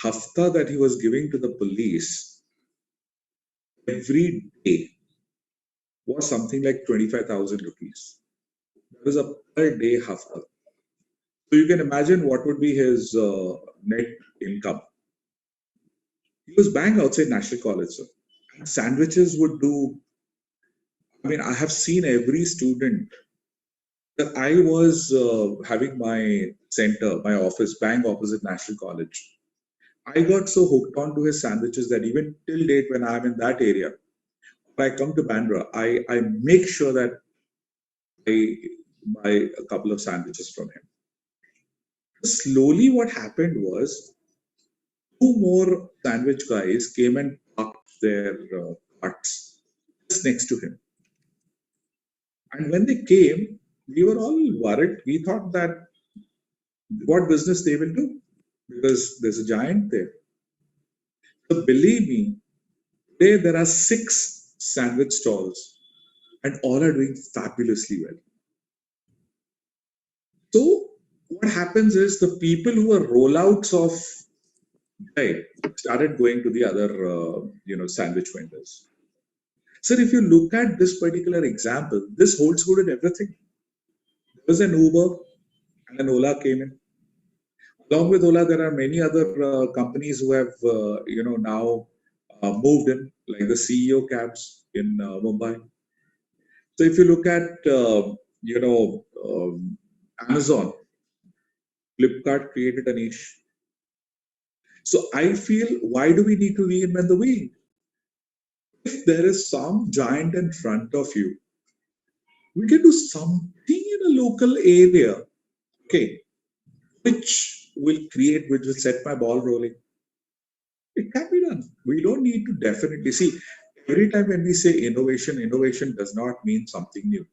hafta that he was giving to the police every day was something like 25,000 rupees. That was a per day hafta. So you can imagine what would be his net income. He was bang outside National College, sir. And sandwiches would do. I mean, I have seen every student. I was having my center, my office, bang opposite National College. I got so hooked onto his sandwiches that even till date, when I'm in that area, if I come to Bandra, I make sure that I buy a couple of sandwiches from him. Slowly, what happened was two more sandwich guys came and parked their carts just next to him. And when they came, we were all worried. We thought that what business they will do because there's a giant there. So believe me, today there are 6 sandwich stalls and all are doing fabulously well. So what happens is the people who are rollouts of started going to the other sandwich vendors. So if you look at this particular example, this holds good in everything. There was an Uber and an Ola came in. Along with Ola, there are many other companies who have now moved in, like the CEO cabs in Mumbai. So if you look at Amazon, Flipkart created a niche. So I feel, why do we need to reinvent the wheel? If there is some giant in front of you, we can do something in a local area, okay, which will set my ball rolling. It can be done. We don't need to definitely see. Every time when we say innovation, innovation does not mean something new.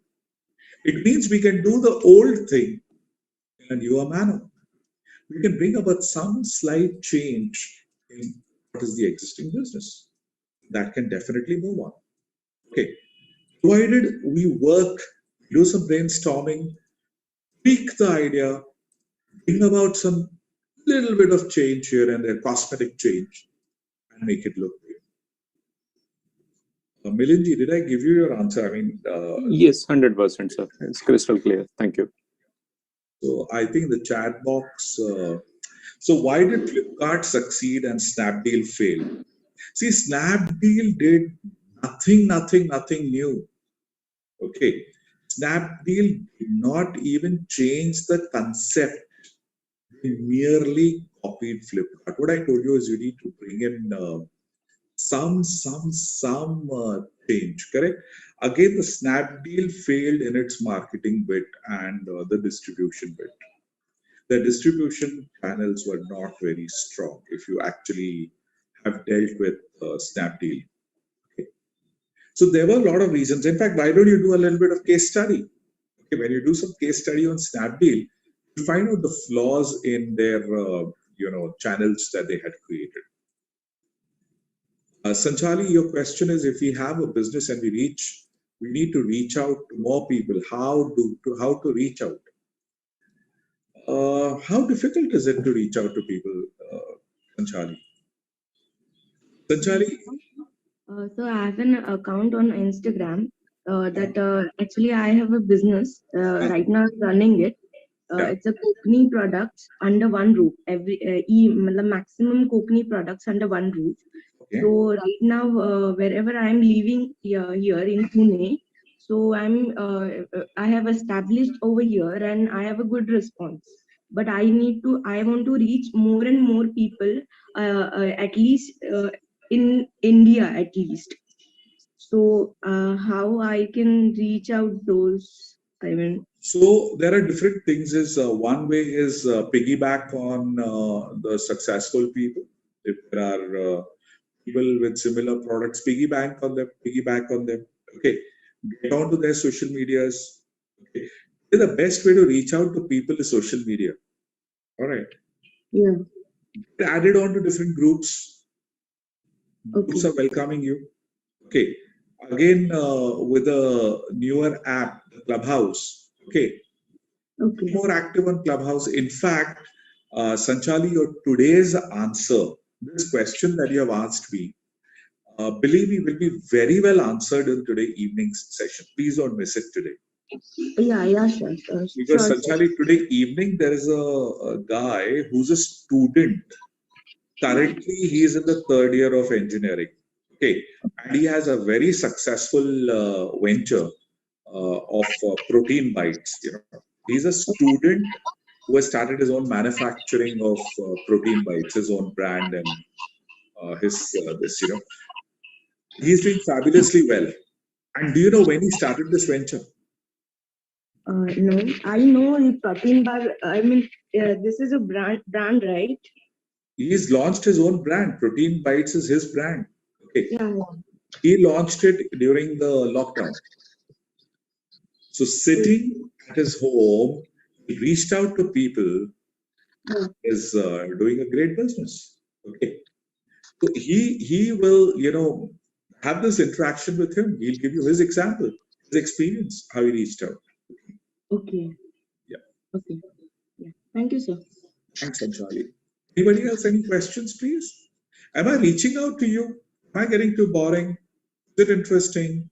It means we can do the old thing in a newer manner. We can bring about some slight change in what is the existing business. That can definitely move on. Okay. Provided we work, do some brainstorming, tweak the idea, bring about some little bit of change here and there, cosmetic change, and make it look good. Milinji, did I give you your answer? I mean, yes, 100%, sir. It's crystal clear. Thank you. So I think the chat box. So why did Flipkart succeed and Snapdeal fail? See, Snapdeal did nothing new. Okay, Snapdeal did not even change the concept. They merely copied Flipkart. What I told you is you need to bring in some change. Correct. Again, the Snapdeal failed in its marketing bit and the distribution bit. The distribution channels were not very strong if you actually have dealt with Snapdeal. Okay. So there were a lot of reasons. In fact, why don't you do a little bit of case study? Okay, when you do some case study on Snapdeal, you find out the flaws in their channels that they had created. Sanchali, your question is, if we have a business and we need to reach out to more people. How to reach out? How difficult is it to reach out to people, Sanchali? Sanchali? So I have an account on Instagram actually I have a business right now running it. It's a Kokni products under one roof. The maximum Kokni products under one roof. Okay. So right now, wherever I'm living here in Pune, so I have established over here and I have a good response. But I want to reach more and more people, at least in India at least. So how I can reach out those? So there are different things. One way is piggyback on the successful people. If there are people with similar products, piggyback on them. Okay, get onto their social medias. Okay, the best way to reach out to people is social media. All right. Yeah. Get added on to different groups. Okay. Groups are welcoming you. Okay. Again, with a newer app, Clubhouse. Okay. Okay. More active on Clubhouse. In fact, Sanchali, your today's answer, this question that you have asked me, believe me, will be very well answered in today's evening's session. Please don't miss it today. Yeah, sure. Because Sanchali, today evening, there is a guy who's a student. Currently, he is in the 3rd year of engineering. Okay. And he has a very successful venture of protein bites. He's a student who has started his own manufacturing of protein bites, his own brand, and he's doing fabulously well. And do you know when he started this venture? No, I know the protein bar. I mean, this is a brand, right? He's launched his own brand. Protein Bites is his brand. Okay. Yeah. He launched it during the lockdown. So sitting at his home, he reached out to people. Is doing a great business. Okay. So he will have this interaction with him. He'll give you his example, his experience, how he reached out. Okay. Yeah. Okay. Yeah. Thank you, sir. Thanks, Anjali. Anybody else any questions, please? Am I reaching out to you? Am I getting too boring? Is it interesting?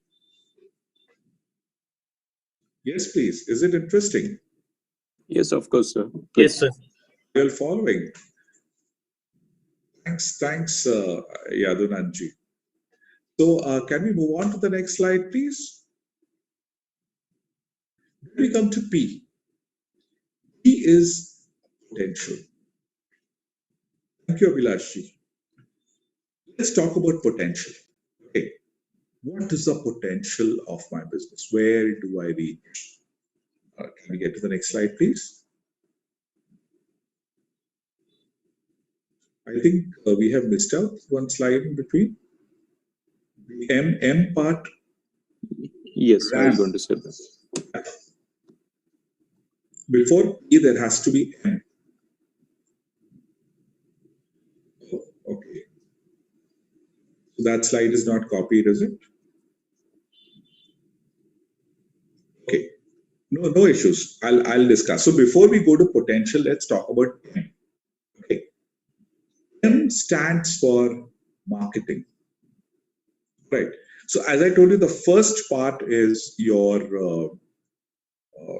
Yes, please. Is it interesting? Yes, of course, sir. Yes, sir. You're following. Thanks, Yadunanji. So can we move on to the next slide, please? Then we come to P. P is potential. Thank you, Abhilashji. Let's talk about potential. Okay. What is the potential of my business? Where do I reach? Can we get to the next slide, please? I think we have missed out one slide in between. The M part. Yes, I was going to say that. Before P, there has to be M. Oh, okay. So that slide is not copied, is it? Okay. No issues. I'll discuss. So before we go to potential, let's talk about M. Okay. M stands for marketing. Right. So as I told you, the first part is your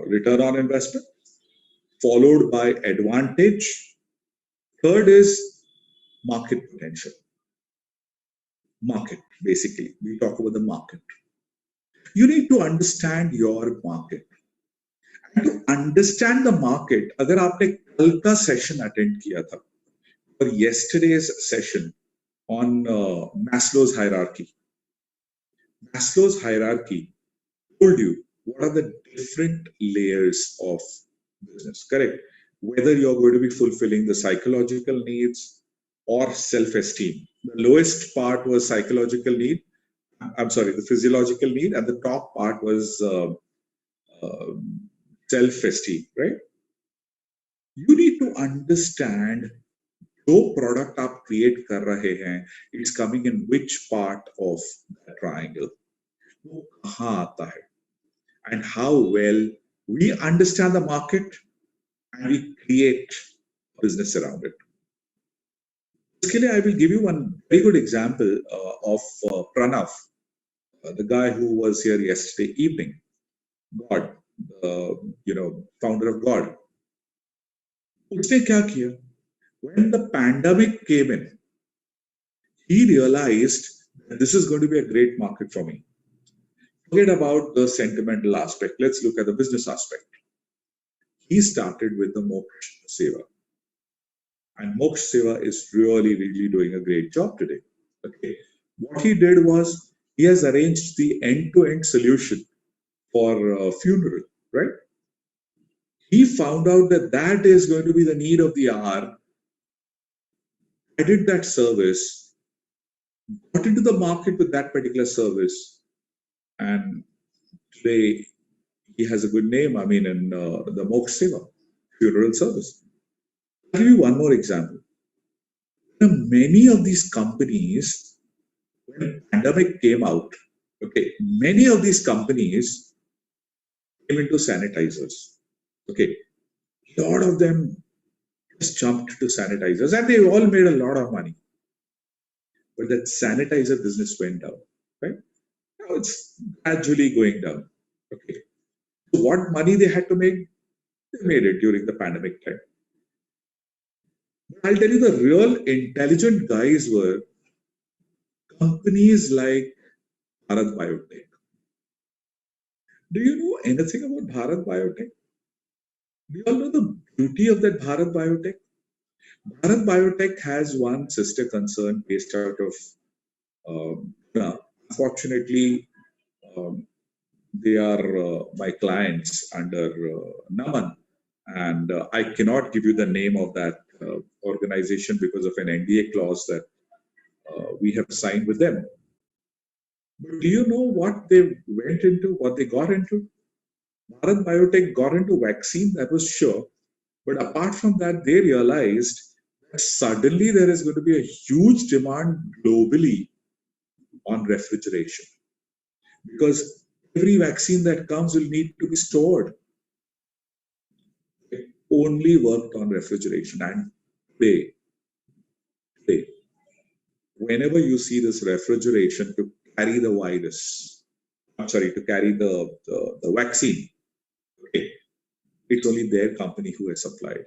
return on investment, followed by advantage. Third is market potential. Market, basically. We talk about the market. You need to understand your market. And to understand the market, अगर आपने कल का session attend किया था, or yesterday's session on Maslow's hierarchy. Maslow's hierarchy told you what are the different layers of business, correct? Whether you're going to be fulfilling the psychological needs or self-esteem. The lowest part was psychological need. I'm sorry, the physiological need, and the top part was self-esteem, right? You need to understand जो product आप create कर रहे हैं, it's coming in which part of the triangle. वो कहाँ आता है? And how well we understand the market and we create business around it. Basically, I will give you one very good example of Pranav, the guy who was here yesterday evening. God, founder of God. उसने क्या किया? When the pandemic came in, he realized that this is going to be a great market for me. Forget about the sentimental aspect. Let's look at the business aspect. He started with the Moksha Seva. And Moksha Seva is really, really doing a great job today. Okay. What he did was, he has arranged the end-to-end solution for a funeral, right? He found out that that is going to be the need of the hour. I did that service, got into the market with that particular service, and today he has a good name, I mean, in the Moksha Seva, funeral service. I'll give you one more example. Many of these companies, when pandemic came out, okay, many of these companies came into sanitizers. Okay, a lot of them just jumped to sanitizers, and they all made a lot of money. But that sanitizer business went down, right? Now it's gradually going down. Okay, so what money they had to make, they made it during the pandemic time. I'll tell you, the real intelligent guys were companies like Bharat Biotech. Do you know anything about Bharat Biotech? Do you all know the beauty of that Bharat Biotech? Bharat Biotech has one sister concern based out of, unfortunately, um, they are my clients under Naman, and I cannot give you the name of that organization because of an NDA clause that we have signed with them. But do you know what they went into, what they got into? Bharat Biotech got into vaccine, that was sure. But apart from that, they realized that suddenly there is going to be a huge demand globally on refrigeration. Because every vaccine that comes will need to be stored. It only worked on refrigeration. And today, whenever you see this refrigeration to carry the virus, to carry the vaccine, okay, it's only their company who has supplied.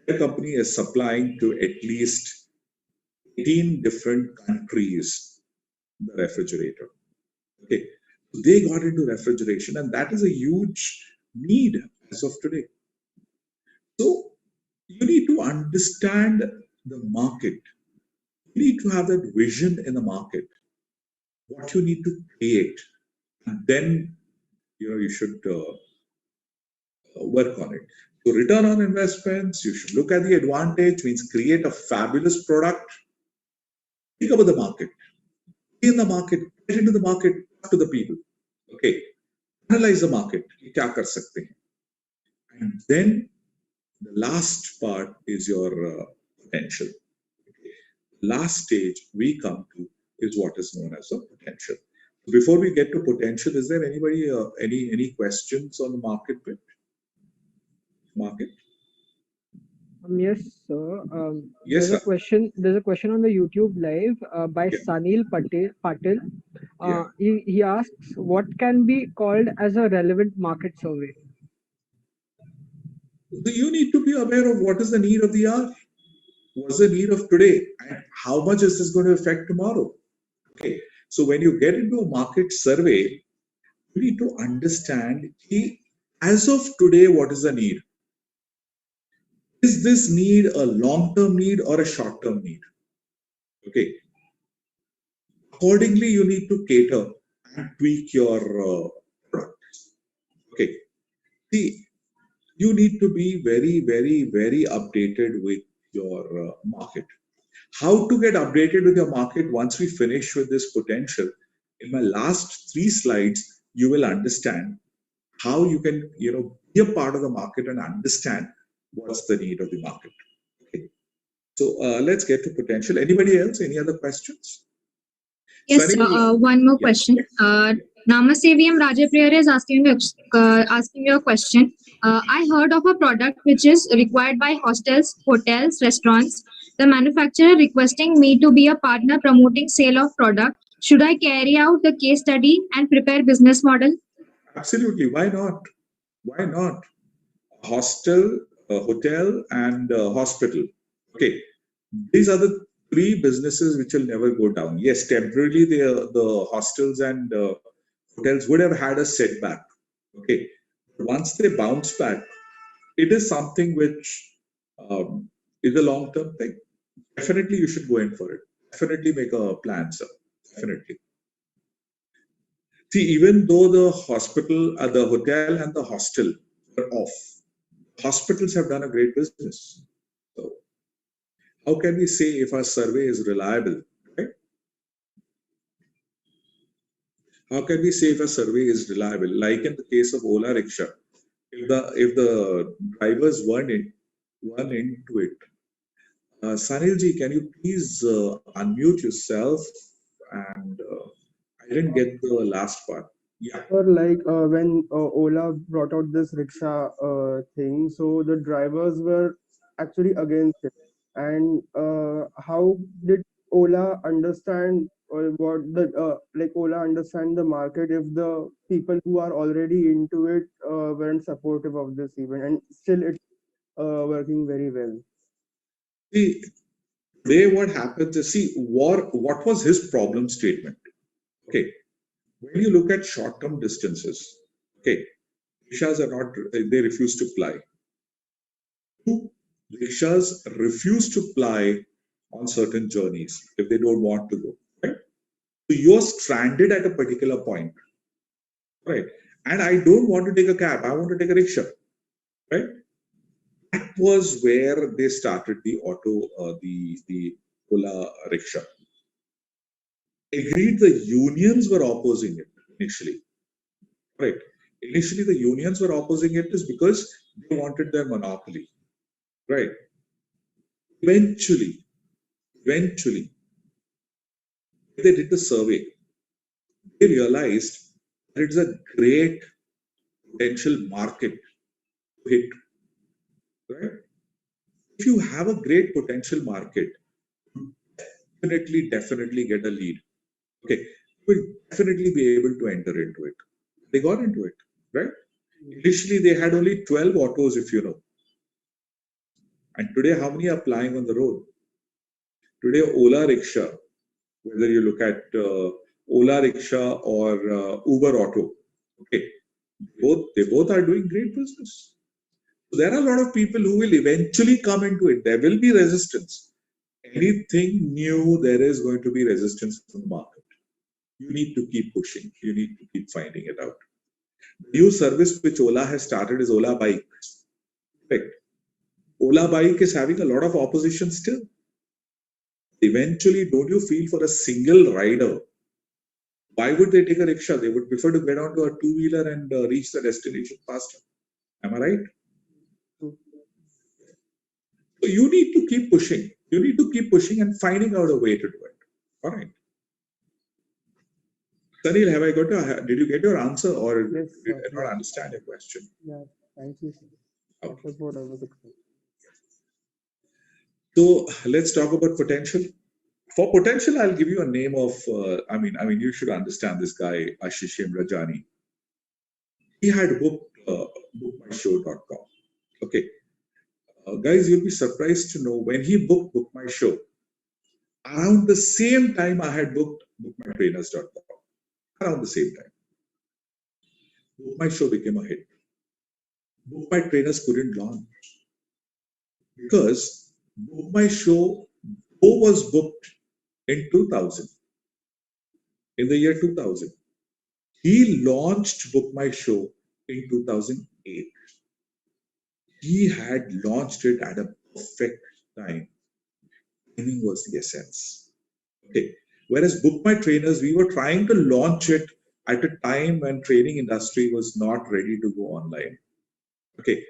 Their company is supplying to at least 18 different countries the refrigerator. Okay, so they got into refrigeration, and that is a huge need as of today. So you need to understand the market. You need to have that vision in the market, what you need to create, and then you should work on it. So return on investments, you should look at the advantage, means create a fabulous product, think about the market, be in the market, get into the market, talk to the people. Okay, analyze the market, kya kar sakte hain? And then the last part is your potential. Okay. Last stage we come to is what is known as a potential. Before we get to potential, is there anybody any questions on the market bit? Market? Yes, sir. Yes, There's a sir. question. There's a question on the YouTube live by Yeah. Sanil Patil. Yeah. He asks, what can be called as a relevant market survey? So you need to be aware of what is the need of the hour, what's the need of today, and how much is this going to affect tomorrow. Okay. So when you get into a market survey, you need to understand, as of today, what is the need? Is this need a long-term need or a short-term need? Okay. Accordingly, you need to cater and tweak your product. Okay. See, you need to be very, very, very updated with your market. How to get updated with your market once we finish with this potential? In my last 3 slides, you will understand how you can, be a part of the market and understand what's the need of the market. Okay. So let's get to potential. Anybody else? Any other questions? Yes, one more question. Namaseviam Rajapriya is asking you a question. I heard of a product which is required by hostels, hotels, restaurants. The manufacturer requesting me to be a partner promoting sale of product. Should I carry out the case study and prepare business model? Absolutely. Why not? Why not? Hostel, hotel, and hospital. Okay. These are the 3 businesses which will never go down. Yes, temporarily the hostels and hotels would have had a setback. Okay. Once they bounce back, it is something which is a long-term thing. Definitely you should go in for it. Definitely make a plan, sir. Definitely. See, even though the hospital, the hotel and the hostel are off, hospitals have done a great business. So how can we say if our survey is reliable, right? How can we say if a survey is reliable? Like in the case of Ola Rickshaw, if the drivers weren't into it. Sanilji, can you please unmute yourself? And I didn't get the last part. Yeah. Or like when Ola brought out this rickshaw thing, so the drivers were actually against it. And how did Ola understand what the like Ola understand the market if the people who are already into it weren't supportive of this event, and still it's working very well. See, today what happens is, what was his problem statement? Okay. When you look at short-term distances, okay, Rickshaws are not, they refuse to ply. Two, rickshaws refuse to ply on certain journeys if they don't want to go, right? So you're stranded at a particular point, right? And I don't want to take a cab, I want to take a rickshaw, right? That was where they started the the Ola rickshaw. Agreed, the unions were opposing it initially, right? Initially, the unions were opposing it is because they wanted their monopoly, right? Eventually, when they did the survey, they realized that it's a great potential market to hit, right? If you have a great potential market, definitely get a lead. Okay, will definitely be able to enter into it. They got into it, right? Initially, they had only 12 autos, if you know. And today, how many are plying on the road? Today, Ola rickshaw, whether you look at Ola rickshaw or Uber auto, okay, they both are doing great business. So there are a lot of people who will eventually come into it. There will be resistance. Anything new, there is going to be resistance from the market. You need to keep pushing. You need to keep finding it out. The new service which Ola has started is Ola Bike. Correct. Ola Bike is having a lot of opposition still. Eventually, don't you feel for a single rider, why would they take a rickshaw? They would prefer to get onto a two-wheeler and reach the destination faster. Am I right? So you need to keep pushing. You need to keep pushing and finding out a way to do it. All right. Sunil, have I got your, did you get your answer or Yes, did I not understand your question? Yeah, thank you, sir. Okay. That was what I was expecting. So let's talk about potential. For potential, I'll give you a name of, I mean, you should understand this guy, Ashish Rajani. He had booked bookmyshow.com. Okay. Guys, you'll be surprised to know when he booked Book My Show, around the same time I had booked bookmytrainers.com. Around the same time. Book My Show became a hit. Book My Trainers couldn't launch because Book My Show was booked in 2000, in the year 2000. He launched Book My Show in 2008. He had launched it at a perfect time. Timing was the essence. Okay. Whereas Book My Trainers, we were trying to launch it at a time when training industry was not ready to go online. Okay.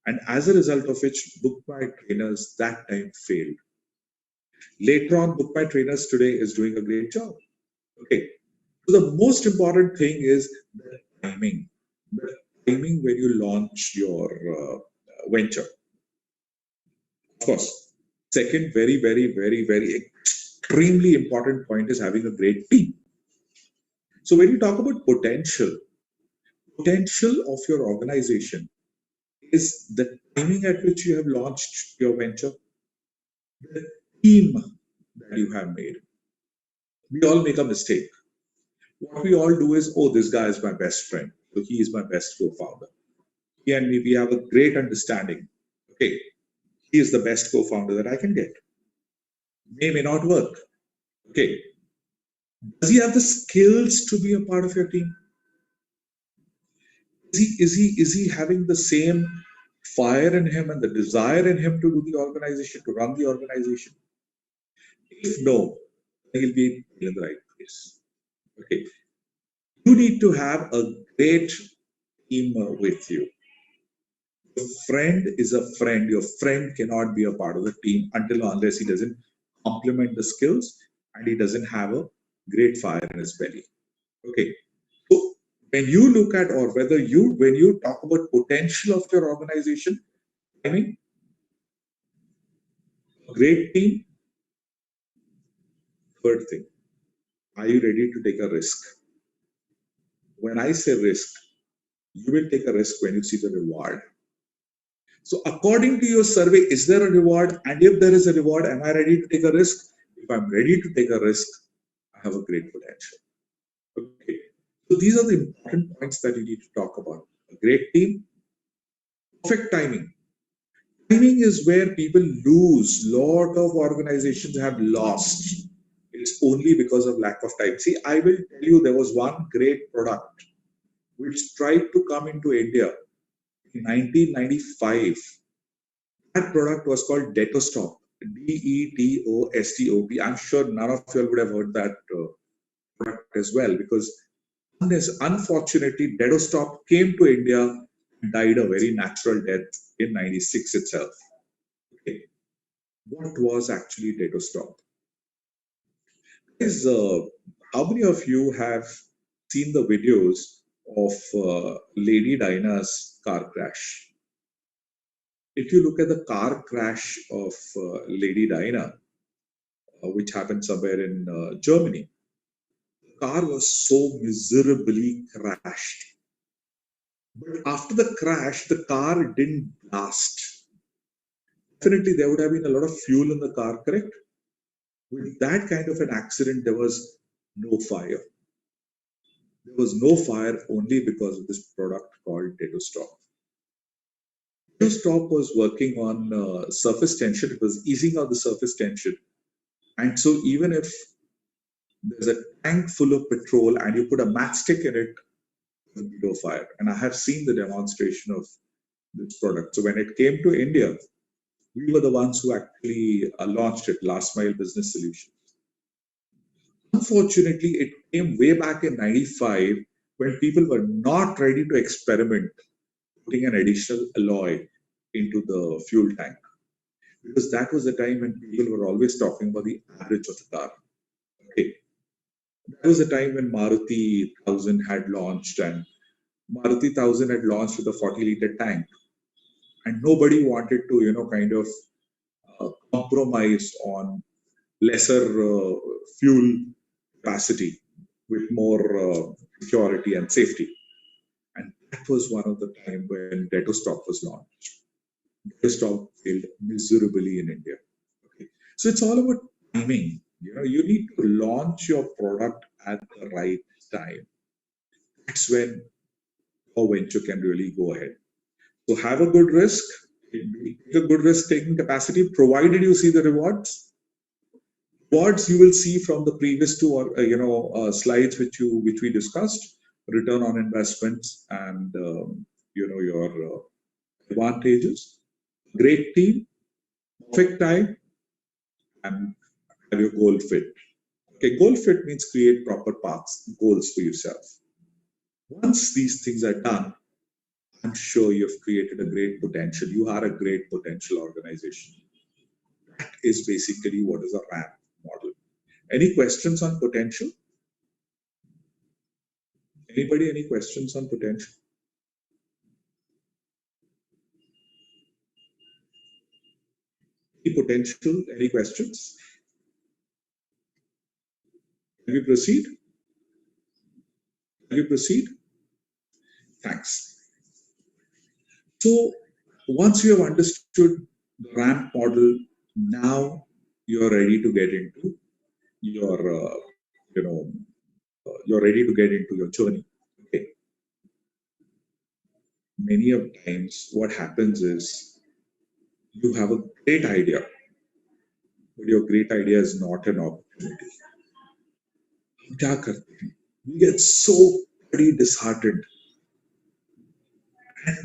And as a result of which, Book My Trainers that time failed. Later on, Book My Trainers today is doing a great job. Okay. So the most important thing is the timing. The timing when you launch your venture. Of course, second very extremely important point is having a great team. So when you talk about potential of your organization is the timing at which you have launched your venture, the team that you have made. We all make a mistake. What we all do is, oh, this guy is my best friend, so he is my best co-founder. He and me, we have a great understanding. Okay, he is the best co-founder that I can get. May not work. Okay, does he have the skills to be a part of your team? Is he having the same fire in him and the desire in him to do the organization, to run the organization? If no, he'll be in the right place. Okay, you need to have a great team with you. Your friend is a friend. Your friend cannot be a part of the team until unless he doesn't complement the skills and he doesn't have a great fire in his belly. Okay. So when you look at, or when you talk about potential of your organization, I mean, great team. Third thing, are you ready to take a risk? When I say risk, you will take a risk when you see the reward. So according to your survey, is there a reward? And if there is a reward, am I ready to take a risk? If I'm ready to take a risk, I have a great potential. Okay. So these are the important points that you need to talk about. great team, perfect timing. Timing is where people lose. Lot of organizations have lost. It's only because of lack of time. See, I will tell you, there was one great product which tried to come into India in 1995. That product was called Detostop. Detostop. I'm sure none of you would have heard that product as well, because unfortunately, Detostop came to India and died a very natural death in 96 itself. Okay. What was actually Detostop? How many of you have seen the videos of Lady Diana's car crash? If you look at the car crash of Lady Diana, which happened somewhere in Germany, the car was so miserably crashed. But after the crash, the car didn't blast. Definitely, there would have been a lot of fuel in the car, correct? With that kind of an accident, there was no fire. There was no fire only because of this product called Detostop. Detostop was working on surface tension. It was easing out the surface tension. And so even if there's a tank full of petrol and you put a matchstick in it, there will be no fire. And I have seen the demonstration of this product. So when it came to India, we were the ones who actually launched it, Last Mile Business Solutions. Unfortunately, it came way back in 95 when people were not ready to experiment putting an additional alloy into the fuel tank. Because that was the time when people were always talking about the average of the car. Okay. That was the time when Maruti 1000 had launched, and Maruti 1000 had launched with a 40-liter tank. And nobody wanted to, kind of compromise on lesser fuel capacity with more security and safety. And that was one of the time when Detostop was launched. Detostop failed miserably in India. Okay. So it's all about timing. You need to launch your product at the right time. That's when your venture can really go ahead. So have a good risk. Take a good risk taking capacity, provided you see the rewards. Rewards you will see from the previous two or slides which we discussed: return on investments and your advantages. Great team, perfect time, and have your goal fit. Okay, goal fit means create proper paths, goals for yourself. Once these things are done, I'm sure you've created a great potential. You are a great potential organization. That is basically what is a ramp model. Any questions on potential? Anybody, any questions on potential? Any potential, any questions? Can we proceed? Can we proceed? Thanks. So once you have understood the ramp model, now you're ready to get into your, you're ready to get into your journey. Okay. Many of times what happens is you have a great idea, but your great idea is not an opportunity. We get so pretty disheartened and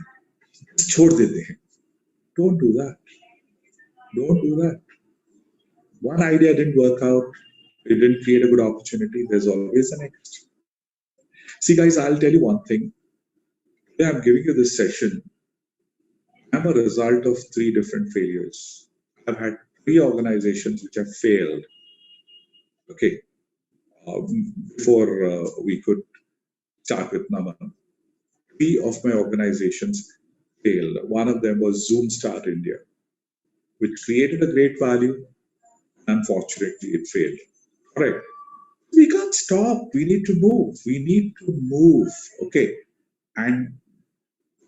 just chhod dete hain. Don't do that. Don't do that. One idea didn't work out. It didn't create a good opportunity. There's always the next. See, guys, I'll tell you one thing. Today I'm giving you this session. I'm a result of 3 different failures. I've had 3 organizations which have failed. Okay. Before we could start with Naman, 3 of my organizations failed. One of them was Zoom Start India, which created a great value. Unfortunately, it failed. All right. We can't stop. We need to move. We need to move. Okay. And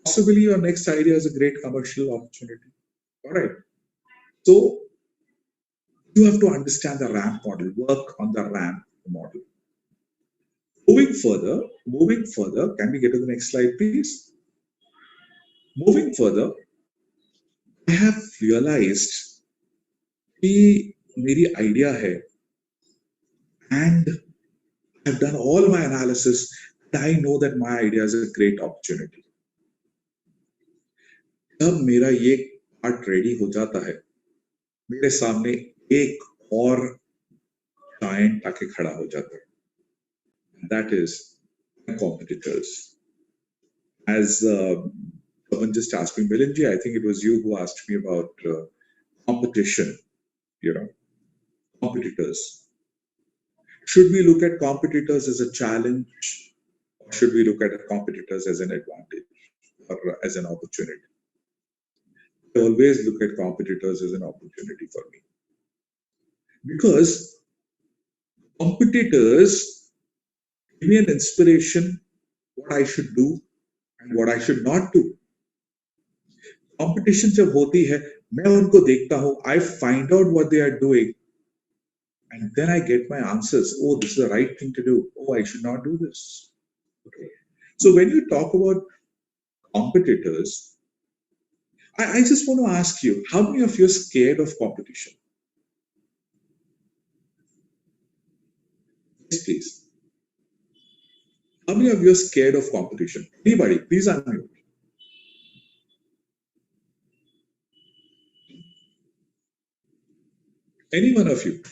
possibly your next idea is a great commercial opportunity. All right. So you have to understand the ramp model, work on the ramp model. Moving further, can we get to the next slide, please? Moving further, I have realized कि मेरी idea है, and I've done all my analysis, and I know that my idea is a great opportunity. जब मेरा ये part ready हो जाता है, मेरे सामने एक और giant आके खड़ा हो जाता है. And that is my competitors. As someone just asked me, Milinji, I think it was you who asked me about competition, competitors. Should we look at competitors as a challenge, or should we look at competitors as an advantage or as an opportunity? I always look at competitors as an opportunity for me, because competitors give me an inspiration what I should do and what I should not do. Competition जब होती है, मैं उनको देखता हूँ, I find out what they are doing, and then I get my answers. Oh, this is the right thing to do. Oh, I should not do this. Okay. So when you talk about competitors, I just want to ask you, how many of you are scared of competition? Yes, please. How many of you are scared of competition? Anybody, please unmute. Any one of you?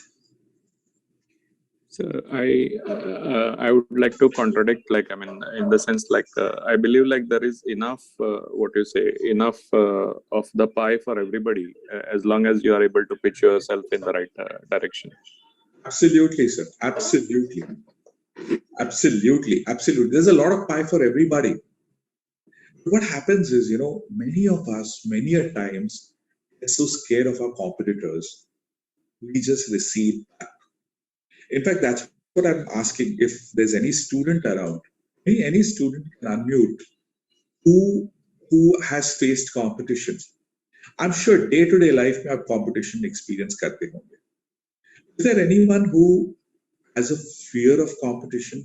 So I would like to contradict, like, I mean, in the sense, like, I believe like there is enough, enough of the pie for everybody, as long as you are able to pitch yourself in the right direction. Absolutely, sir. Absolutely. Absolutely. Absolutely. There's a lot of pie for everybody. What happens is, many of us, many a times, get so scared of our competitors, we just recede back. In fact, that's what I'm asking. If there's any student around, any student can unmute who has faced competition. I'm sure day-to-day life में आप competition experience करते होंगे. Is there anyone who has a fear of competition?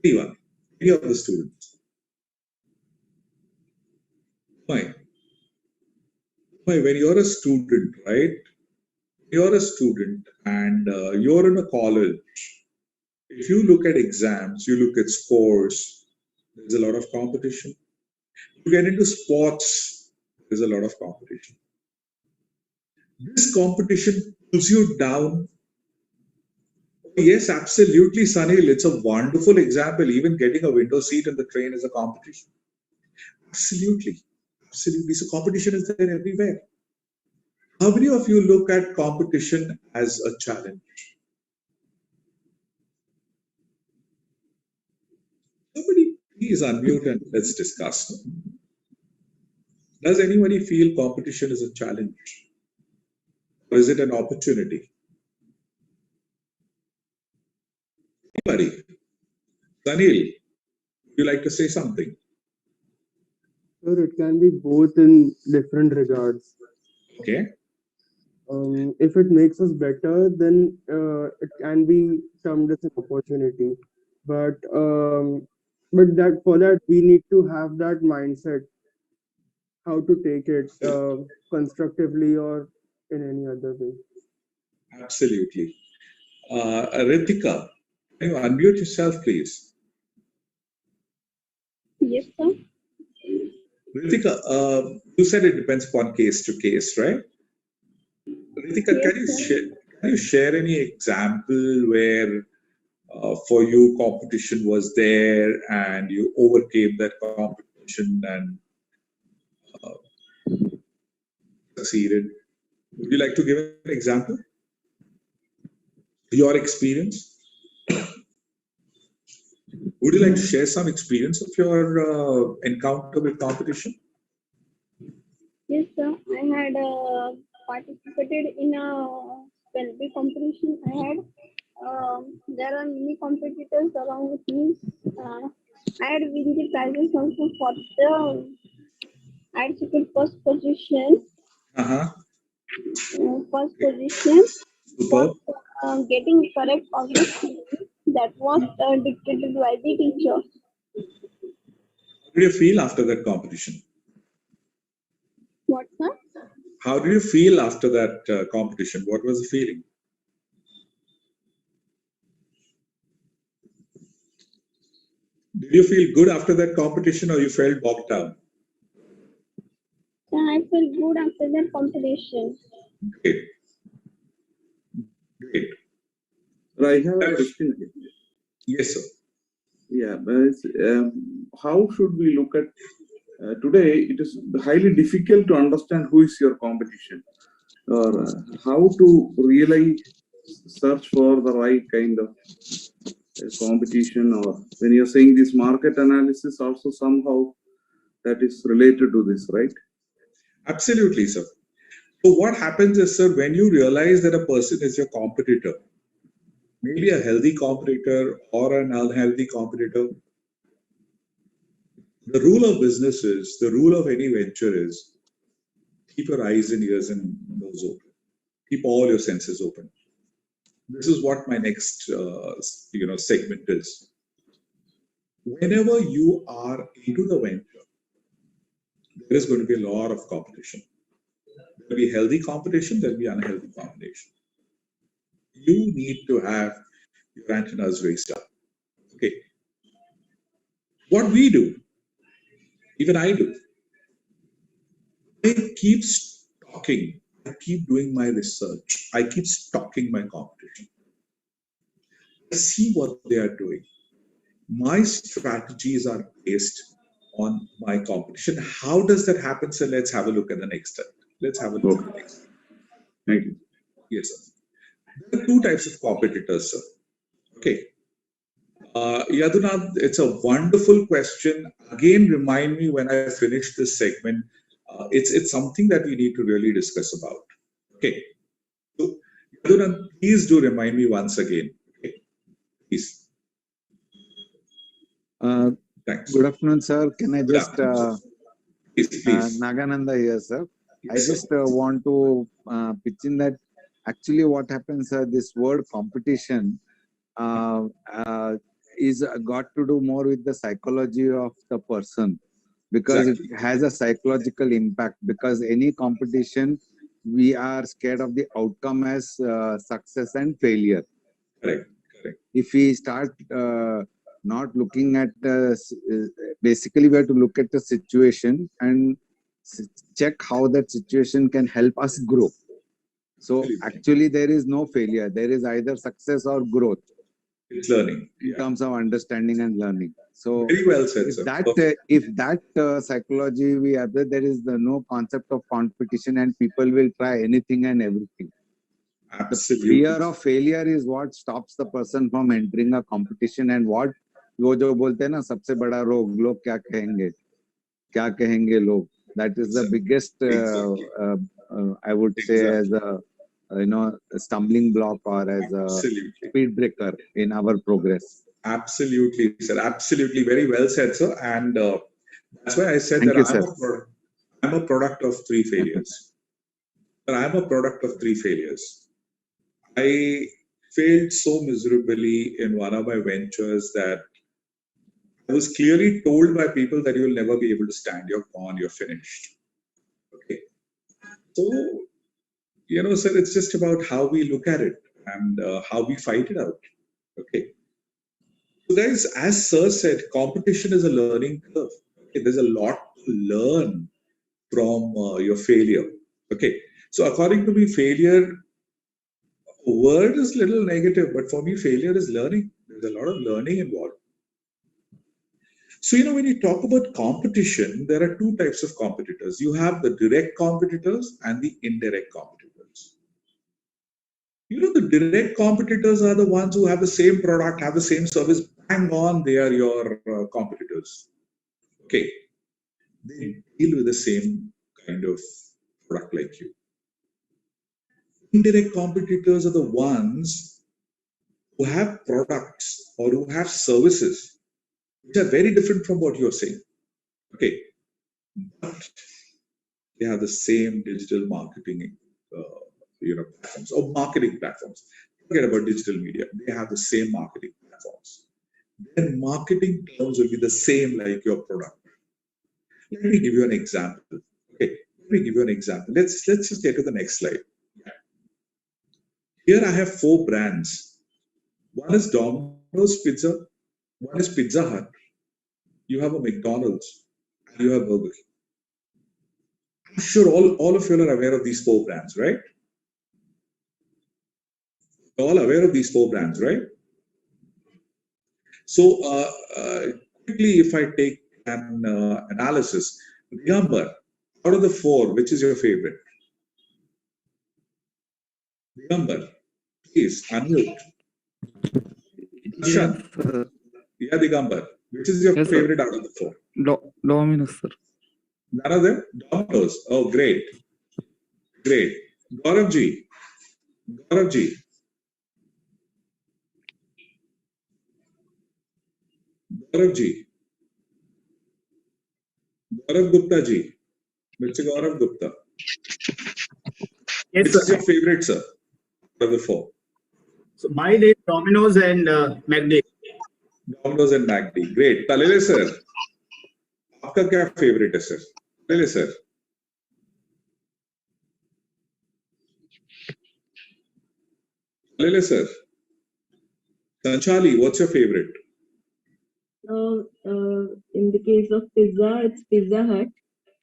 Anyone? Any of the students? Fine. When you're a student, right? You're a student and you're in a college. If you look at exams, you look at scores, there's a lot of competition. You get into sports, there's a lot of competition. This competition pulls you down. Yes, absolutely, Sunil. It's a wonderful example. Even getting a window seat in the train is a competition. Absolutely. Absolutely. So competition is there everywhere. How many of you look at competition as a challenge? Somebody please unmute and let's discuss. Does anybody feel competition is a challenge? Or is it an opportunity? Anybody? Sunil, would you like to say something? Sir, it can be both in different regards. Okay. If it makes us better, then it can be termed as an opportunity. But that for that we need to have that mindset, how to take it constructively or in any other way. Absolutely. Ritika, can you unmute yourself, please? Yes, sir. Ritika, you said it depends upon case to case, right? Ritika, Yes, can you share any example where for you competition was there and you overcame that competition and succeeded? Would you like to give an example? Your experience? Would you like to share some experience of your encounter with competition? Yes, sir. I had participated in a spelling competition. There are many competitors along with me. I had win the prizes also for the. I had secured first position. First position for getting correct of the spelling that was dictated by the teacher. How did you feel after that competition? What, sir? How did you feel after that competition? What was the feeling? Did you feel good after that competition, or you felt bogged down? So I felt good after that competition. Great. Great. I have a question. Yes, sir. Yeah, but how should we look at today? It is highly difficult to understand who is your competition, or how to really search for the right kind of competition. Or when you're saying this market analysis, also somehow that is related to this, right? Absolutely, sir. So what happens is, sir, when you realize that a person is your competitor, maybe a healthy competitor or an unhealthy competitor, the rule of business is, the rule of any venture is, keep your eyes and ears and nose open. Keep all your senses open. This is what my next segment is. Whenever you are into the venture, there is going to be a lot of competition. There will be healthy competition, there will be unhealthy competition. You need to have your antennas raised up. Okay. What we do, even I do, I keep stalking, I keep doing my research, I keep stalking my competition. I see what they are doing. My strategies are based on my competition. How does that happen? So let's have a look at the next step. Let's have a look at the next step. Thank you. Yes, sir. There are two types of competitors, sir. Okay. Yadunath, it's a wonderful question. Again, remind me when I finish this segment. It's something that we need to really discuss about. Okay. So, Yadunath, please do remind me once again. Okay. Please. Thanks. Good afternoon, sir. Can I just please. Nagananda here, sir. Yes, I just want to pitch in that actually what happens, this word competition is got to do more with the psychology of the person, because it has a psychological impact. Because any competition, we are scared of the outcome as success and failure. Correct. Correct. If we start not looking at basically we have to look at the situation and check how that situation can help us grow. So actually there is no failure, there is either success or growth. It's learning in terms of understanding and learning. So very well said, if sir. that psychology we have, there is no concept of competition and people will try anything and everything. Absolutely. The fear of failure is what stops the person from entering a competition. And what वो जो बोलते हैं ना सबसे बड़ा रोग लोग क्या कहेंगे लोग, that is the biggest I would say as a a stumbling block or as a speed breaker in our progress. Absolutely, sir. Absolutely, very well said, sir. And that's why I said Thank that you, I'm a product of three failures. I'm a product of three failures. I failed so miserably in one of my ventures that I was clearly told by people that you will never be able to stand. You're gone. You're finished. Okay. So, sir, it's just about how we look at it and how we fight it out. Okay. So, guys, as Sir said, competition is a learning curve. Okay? There's a lot to learn from your failure. Okay. So, according to me, failure word is a little negative, but for me, failure is learning. There's a lot of learning involved. So, when you talk about competition, there are two types of competitors. You have the direct competitors and the indirect competitors. The direct competitors are the ones who have the same product, have the same service, bang on, they are your competitors. Okay. They deal with the same kind of product like you. Indirect competitors are the ones who have products or who have services which are very different from what you're saying. Okay. But they have the same digital marketing platforms or marketing platforms. Forget about digital media. They have the same marketing platforms. Their marketing terms will be the same like your product. Let me give you an example. Okay, let me give you an example. Let's just get to the next slide. Here I have 4 brands. One is Domino's Pizza, one is Pizza Hut. You have a McDonald's, and you have Burger King. I'm sure all of you are aware of these 4 brands, right? You're all aware of these 4 brands, right? So quickly, if I take an analysis, Digambar, out of the 4, which is your favorite? Digambar, please unmute. Darshan, yeah, Digambar, which is your favorite out of the 4? Domino's, sir. None of them? Domino's. Oh, great. Great. Gauravji. Gauravji. Gauravji. Gaurav Gupta ji. Mr. Gaurav Gupta. Yes, Which is sir. your favorite, sir? Out of the 4? So mine is Domino's and McD. Domino's and McD. Great. Talile sir. आपका क्या favorite है, sir? Talile sir. Talile sir. Sanchali, what's your favorite? In the case of pizza, it's Pizza Hut,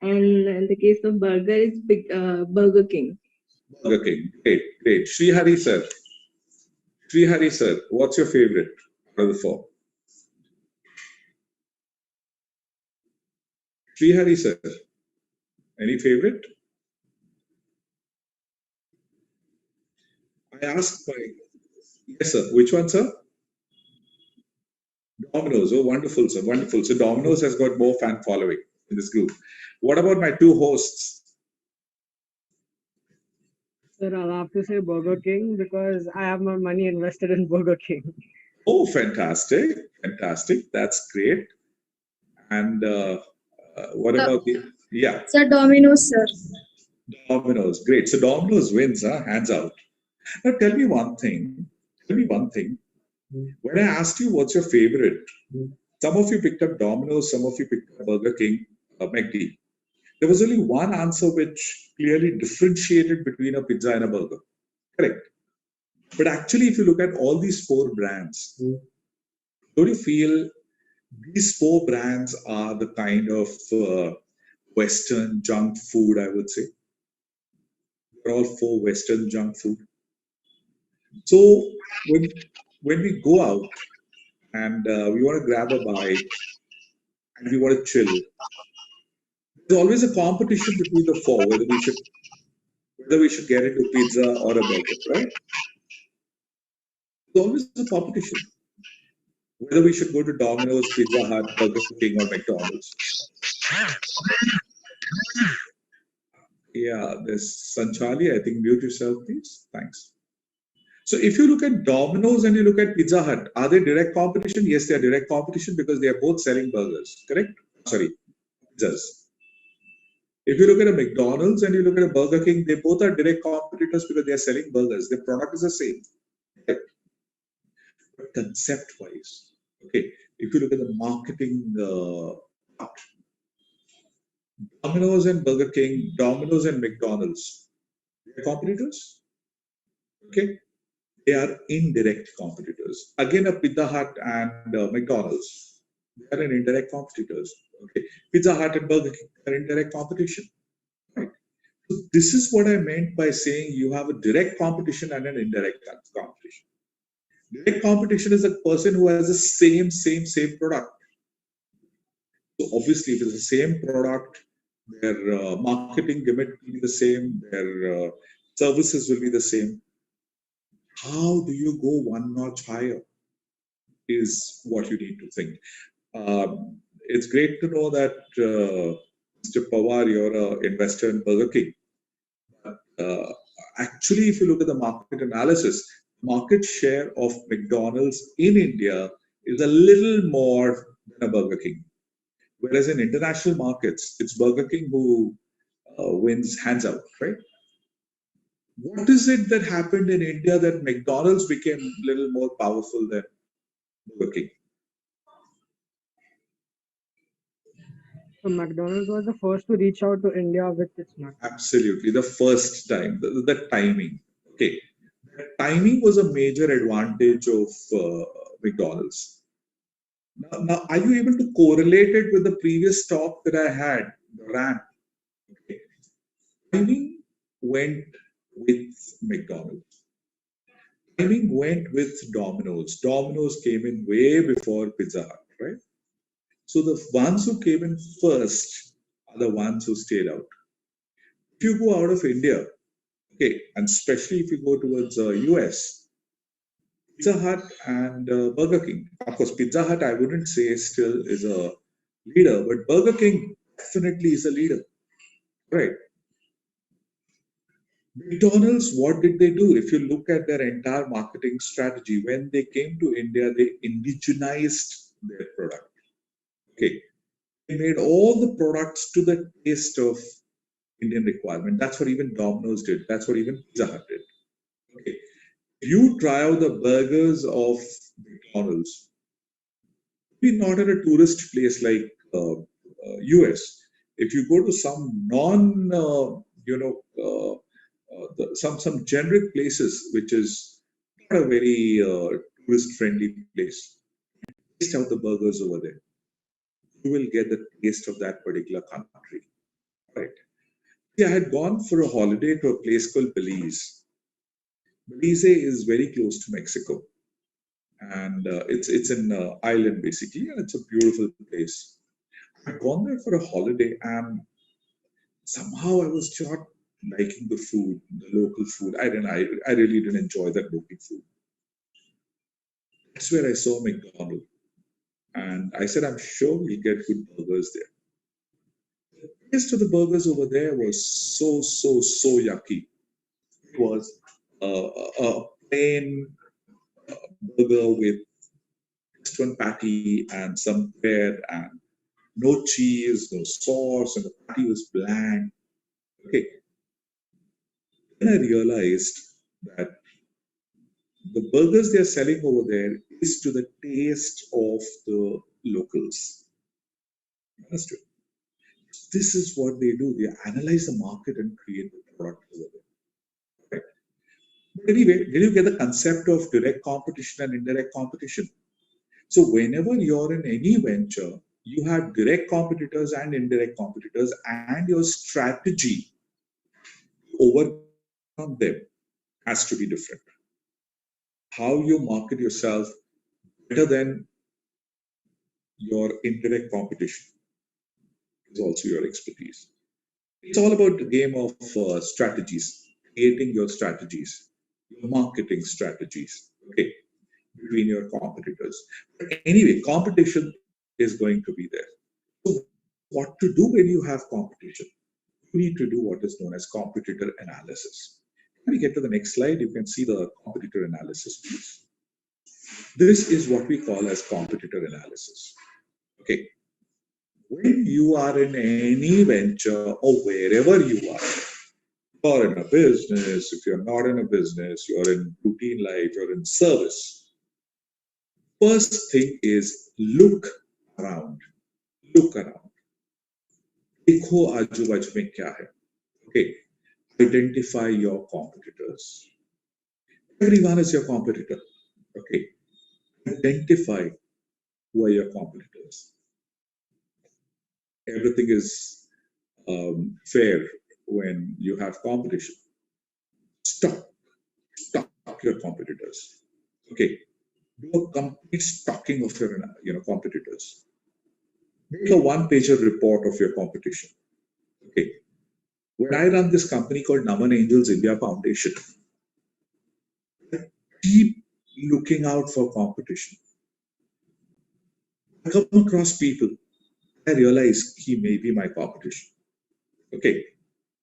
and in the case of burger, it's Burger King. Burger King. Great, great. Srihari sir. Srihari sir, what's your favorite out of the 4? Srihari sir, any favorite? I asked my, yes sir, which one sir? Domino's. Oh, wonderful sir, wonderful. So Domino's has got more fan following in this group. What about my 2 hosts? Sir, I'll have to say Burger King because I have my money invested in Burger King. Oh, fantastic, fantastic. That's great. And what about the, yeah. Sir, Domino's, sir. Domino's, great. So Domino's wins, huh? Hands out. Now tell me one thing. Tell me one thing. When I asked you what's your favorite, some of you picked up Domino's, some of you picked up Burger King, McD. There was only one answer which clearly differentiated between a pizza and a burger. Correct. But actually, if you look at all these 4 brands, don't you feel these 4 brands are the kind of Western junk food, I would say? They're all 4 Western junk food. So when we go out and we want to grab a bite and we want to chill, there's always a competition between the 4 whether we should get into pizza or a burger, right? There's always a competition whether we should go to Domino's, Pizza Hut, Burger King, or McDonald's. Yeah, there's Sanchali. I think mute yourself, please. Thanks. So if you look at Domino's and you look at Pizza Hut, are they direct competition? Yes, they are direct competition because they are both selling burgers, correct? Sorry, pizzas. If you look at a McDonald's and you look at a Burger King, they both are direct competitors because they are selling burgers. Their product is the same. Right? But concept-wise, okay, if you look at the marketing part, Domino's and Burger King, Domino's and McDonald's, they are competitors. Okay, they are indirect competitors. Again, a Pizza Hut and McDonald's, they are an indirect competitors. Okay, Pizza Hut and Burger King are indirect competition. Right. So this is what I meant by saying you have a direct competition and an indirect competition. Direct competition is a person who has the same product. So obviously, if it's the same product, their marketing gimmick will be the same, their services will be the same. How do you go one notch higher is what you need to think. It's great to know that Mr. Pawar, you're an investor in Burger King. But actually, if you look at the market analysis, market share of McDonald's in India is a little more than a Burger King. Whereas in international markets, it's Burger King who wins hands out, right? What is it that happened in India that McDonald's became a little more powerful than Burger King? So McDonald's was the first to reach out to India with its nuts. Absolutely, the first time, the timing. Okay, the timing was a major advantage of McDonald's. Now, are you able to correlate it with the previous talk that I had, the rant? Okay. Timing went with McDonald's. Timing went with Domino's. Domino's came in way before Pizza Hut, right? So the ones who came in first are the ones who stayed out. If you go out of India, okay, and especially if you go towards US, Pizza Hut and Burger King. Of course, Pizza Hut I wouldn't say still is a leader, but Burger King definitely is a leader, right? McDonald's, what did they do? If you look at their entire marketing strategy, when they came to India, they indigenized their product. Okay, they made all the products to the taste of Indian requirement. That's what even Domino's did. That's what even Pizza Hut did. Okay, if you try out the burgers of McDonald's, be not in a tourist place like US. If you go to some non, some generic places, which is not a very tourist friendly place, taste out the burgers over there. You will get the taste of that particular country, right? See, I had gone for a holiday to a place called Belize. Belize is very close to Mexico, and it's an island basically, and it's a beautiful place. I'd gone there for a holiday, and somehow I was not liking the food, the local food. I really didn't enjoy that local food. That's where I saw McDonald's, and I said, I'm sure we'll get good burgers there. The taste of the burgers over there was so yucky. It was a plain burger with just one patty and some bread and no cheese, no sauce, and the patty was bland. Okay. Then I realized that the burgers they're selling over there is to the taste of the locals. Understood? This is what they do. They analyze the market and create the product over there. Right? But anyway, did you get the concept of direct competition and indirect competition? So whenever you're in any venture, you have direct competitors and indirect competitors, and your strategy to overcome them has to be different. How you market yourself better than your indirect competition is also your expertise. It's all about the game of strategies, creating your strategies, your marketing strategies, okay, between your competitors. But anyway, competition is going to be there. So what to do when you have competition? You need to do what is known as competitor analysis. When we get to the next slide, you can see the competitor analysis, please. This is what we call as competitor analysis. Okay. When you are in any venture or wherever you are in a business, if you're not in a business, you're in routine life, you're in service. First thing is look around. Look around. देखो आजू बाजू में क्या है. Okay. Identify your competitors. Everyone is your competitor. Okay. Identify who are your competitors. Everything is fair when you have competition. Stop your competitors. Okay. Do a complete stalking of your competitors. Make a one-pager report of your competition. Okay. When I run this company called Naman Angels India Foundation, I keep looking out for competition. I come across people, I realize he may be my competition. Okay.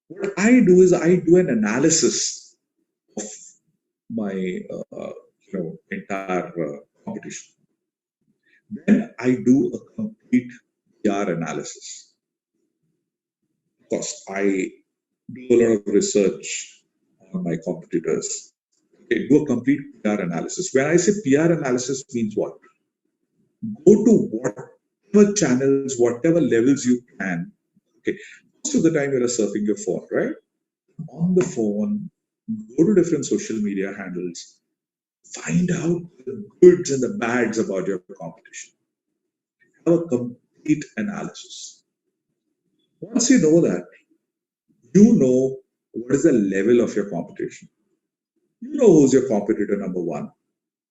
What I do is I do an analysis of my entire competition. Then I do a complete PR analysis. Of course, I do a lot of research on my competitors. Okay, do a complete PR analysis. When I say PR analysis means what? Go to what whatever channels, whatever levels you can. Okay, most of the time you're surfing your phone, right? On the phone, go to different social media handles, find out the goods and the bads about your competition. Have a complete analysis. Once you know that, you know what is the level of your competition. You know who's your competitor number one.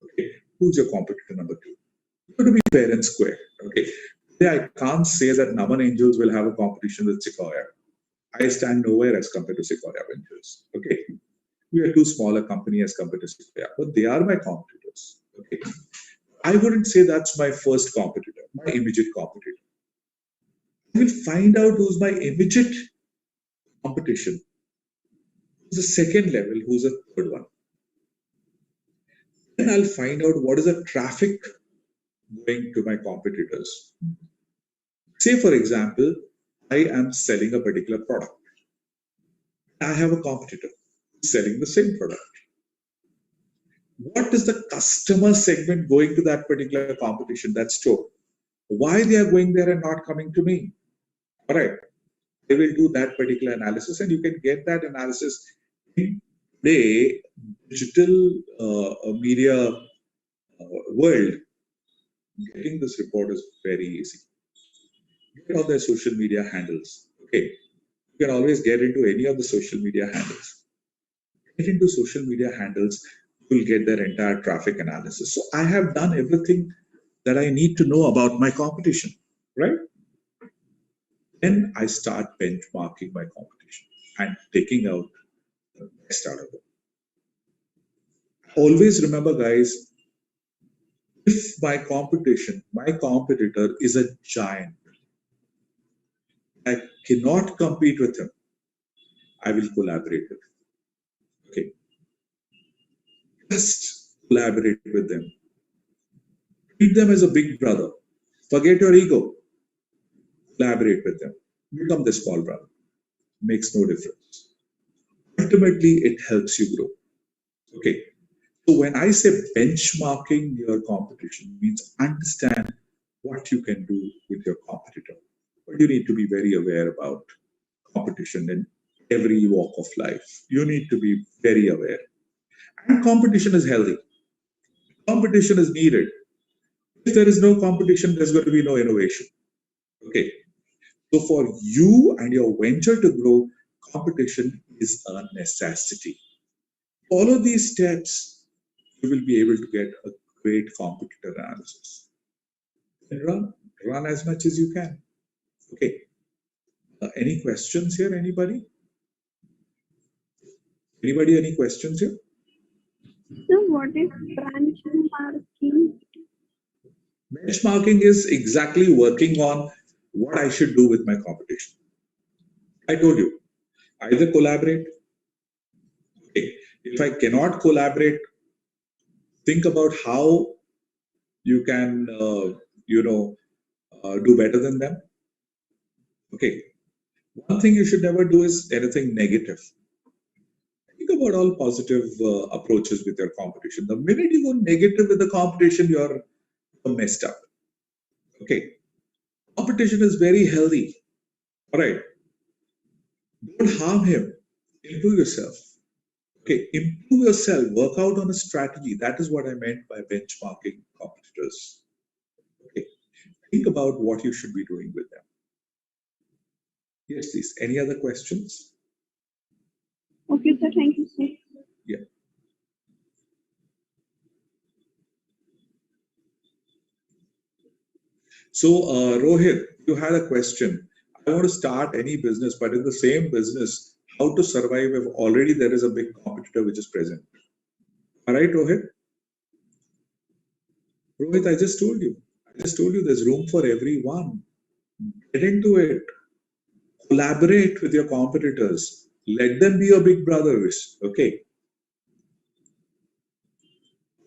Okay, who's your competitor number two. You have to be fair and square. Okay, I can't say that Naman Angels will have a competition with Sequoia. I stand nowhere as compared to Sequoia Ventures. Okay, we are too small a company as compared to Sequoia, but they are my competitors. Okay, I wouldn't say that's my first competitor, my immediate competitor. I will find out who's my immediate competition, who's the second level, who's the third one. Then I'll find out what is the traffic going to my competitors. Say, for example, I am selling a particular product. I have a competitor selling the same product. What is the customer segment going to that particular competition, that store? Why they are going there and not coming to me? All right, I will do that particular analysis, and you can get that analysis in the digital media world. Getting this report is very easy. Get all their social media handles. Okay, you can always get into any of the social media handles. Get into social media handles, you will get their entire traffic analysis. So I have done everything that I need to know about my competition, right? Then I start benchmarking my competition and taking out the best out of it. Always remember, guys, if my competitor is a giant, I cannot compete with him, I will collaborate with him. Okay. Just collaborate with them. Treat them as a big brother. Forget your ego. Collaborate with them. Become the small brother. Makes no difference. Ultimately, it helps you grow. Okay. So when I say benchmarking your competition, means understand what you can do with your competitor. But you need to be very aware about competition in every walk of life. You need to be very aware. And competition is healthy. Competition is needed. If there is no competition, there's going to be no innovation. Okay. So for you and your venture to grow, competition is a necessity. Follow these steps, you will be able to get a great competitor analysis. And run as much as you can. Okay. Any questions here? Anybody? Anybody? Any questions here? So what is benchmarking? Benchmarking is exactly working on what I should do with my competition. I told you, either collaborate. Okay. If I cannot collaborate, think about how you can, do better than them. Okay. One thing you should never do is anything negative. Think about all positive approaches with your competition. The minute you go negative with the competition, you're messed up. Okay. Competition is very healthy. All right. Don't harm him. Improve yourself. Okay. Improve yourself. Work out on a strategy. That is what I meant by benchmarking competitors. Okay. Think about what you should be doing with them. Yes, please. Any other questions? Okay, sir. Thank you, sir. Yeah. So, Rohit, you had a question. I want to start any business, but in the same business, how to survive if already there is a big competitor which is present. All right, Rohit? Rohit, I just told you there's room for everyone. Get into it. Collaborate with your competitors. Let them be your big brothers. Okay.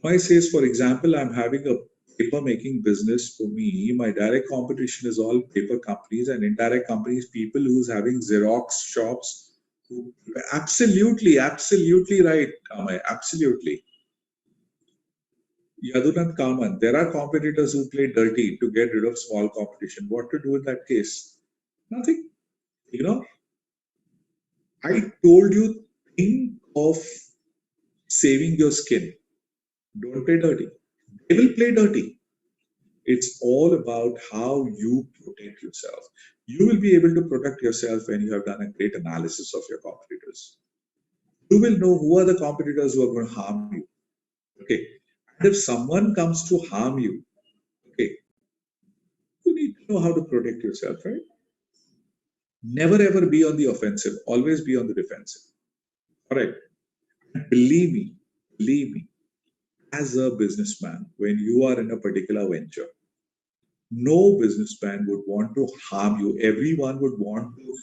I says, for example, I'm having a paper making business. For me, my direct competition is all paper companies, and indirect companies, people who's having Xerox shops. Absolutely right, Amay, absolutely. Yadunand Kaman, there are competitors who play dirty to get rid of small competition. What to do in that case? Nothing. You know, I told you, think of saving your skin. Don't play dirty. They will play dirty. It's all about how you protect yourself. You will be able to protect yourself when you have done a great analysis of your competitors. You will know who are the competitors who are going to harm you. Okay. And if someone comes to harm you, okay, you need to know how to protect yourself, right? Never ever be on the offensive. Always be on the defensive. All right. And believe me, as a businessman, when you are in a particular venture, no businessman would want to harm you. Everyone would want to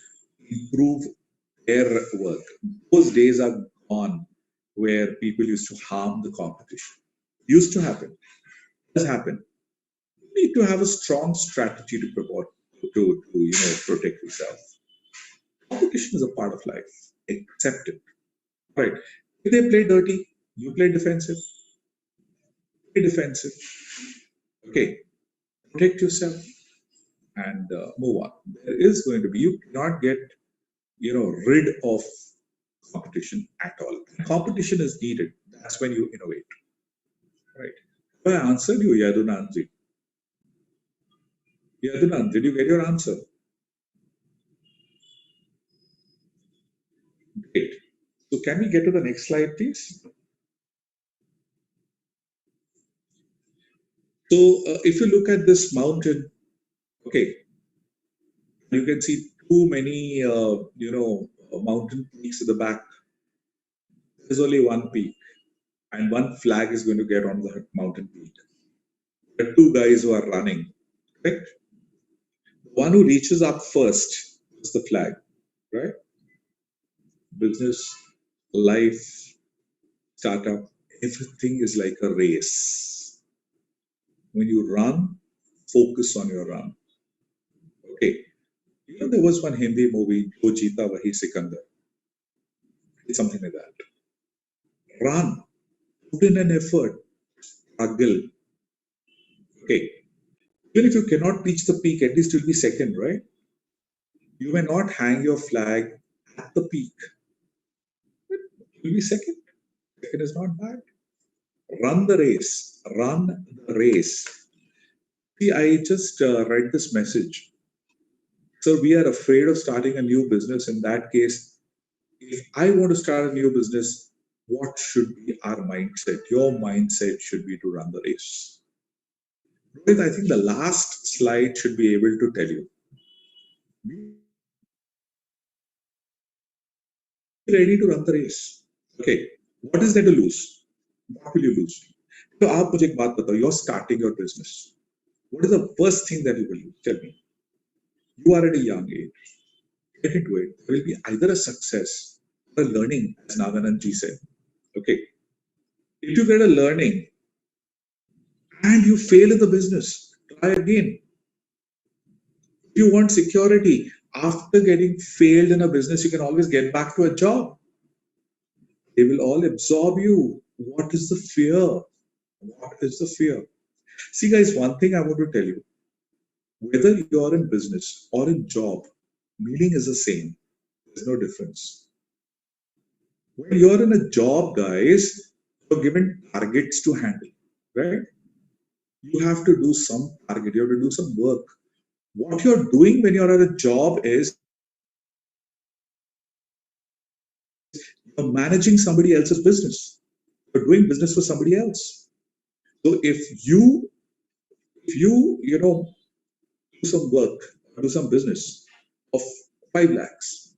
improve their work. Those days are gone where people used to harm the competition. Used to happen. Does happen. You need to have a strong strategy to protect yourself. Competition is a part of life. Accept it. Right. If they play dirty, you play defensive. Play defensive. Okay. Protect yourself and move on. There is going to be, you cannot get, rid of competition at all. Competition is needed. That's when you innovate. Right. Have I answered you, Yadunandji? Yadunand, did you get your answer? Great. So can we get to the next slide, please? So if you look at this mountain, okay, you can see too many, mountain peaks at the back. There's only one peak, and one flag is going to get on the mountain peak. There are two guys who are running, correct? The one who reaches up first is the flag, right? Business, life, startup, everything is like a race. When you run, focus on your run. Okay. There was one Hindi movie, Jo Jeeta Wahi Sikandar. It's something like that. Run. Put in an effort. Struggle. Okay. Even if you cannot reach the peak, at least you'll be second, right? You may not hang your flag at the peak, but you'll be second. Second is not bad. Run the race. Run the race. See, I just read this message. So we are afraid of starting a new business. In that case, if I want to start a new business, what should be our mindset? Your mindset should be to run the race. Rohit, I think the last slide should be able to tell you. Be ready to run the race. Okay, what is there to lose? What will you lose? So, आप मुझे एक बात बताओ. You're starting your business. What is the first thing that you will lose? Tell me. You are at a young age. Get into it. There will be either a success or a learning, as Naganandji said. Okay. If you get a learning and you fail in the business, try again. If you want security, after getting failed in a business, you can always get back to a job. They will all absorb you. What is the fear? What is the fear? See, guys, one thing I want to tell you. Whether you're in business or in job, meaning is the same. There's no difference. When you're in a job, guys, you're given targets to handle, right? You have to do some target. You have to do some work. What you're doing when you're at a job is you're managing somebody else's business. You're doing business for somebody else. So if you do some work, do some business of 5 lakhs,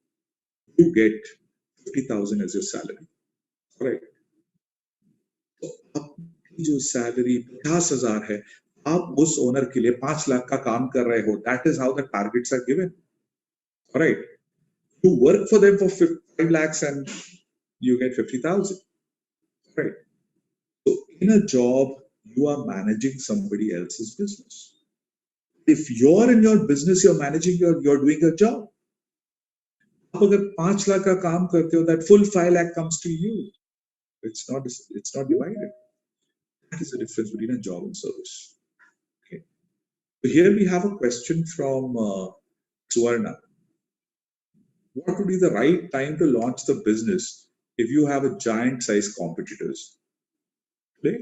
you get 50,000 as your salary, right? So आपकी जो salary 50,000 है, आप उस owner के लिए 5 लाख का काम कर रहे हो. That is how the targets are given. All right. You work for them for 5 lakhs and you get 50,000. Right. So in a job, you are managing somebody else's business. If you're in your business, you're managing you're doing a job. आप अगर 5 लाख का काम करते हो, that full 5 lakh comes to you. It's not divided. That is the difference between a job and service. Okay. So here we have a question from Suvarna. What would be the right time to launch the business if you have a giant size competitors? Today?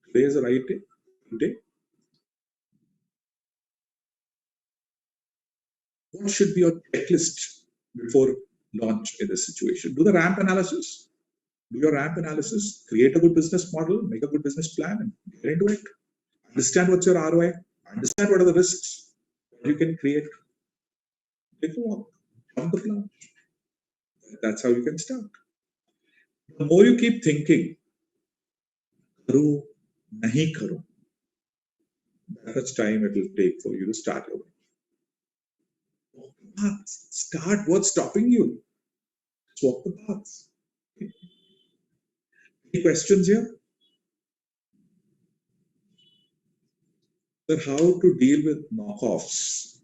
Today is the right day? Today? What should be your checklist before launch in this situation? Do the ramp analysis. Do your ramp analysis, create a good business model, make a good business plan, and get into it. Understand what's your ROI, understand what are the risks you can create. Take a walk, jump the plunge. That's how you can start. The more you keep thinking, karu, nahi karu, that much time it will take for you to start over. Start. What's stopping you? Just walk the paths. Okay. Any questions here? Sir, how to deal with knockoffs?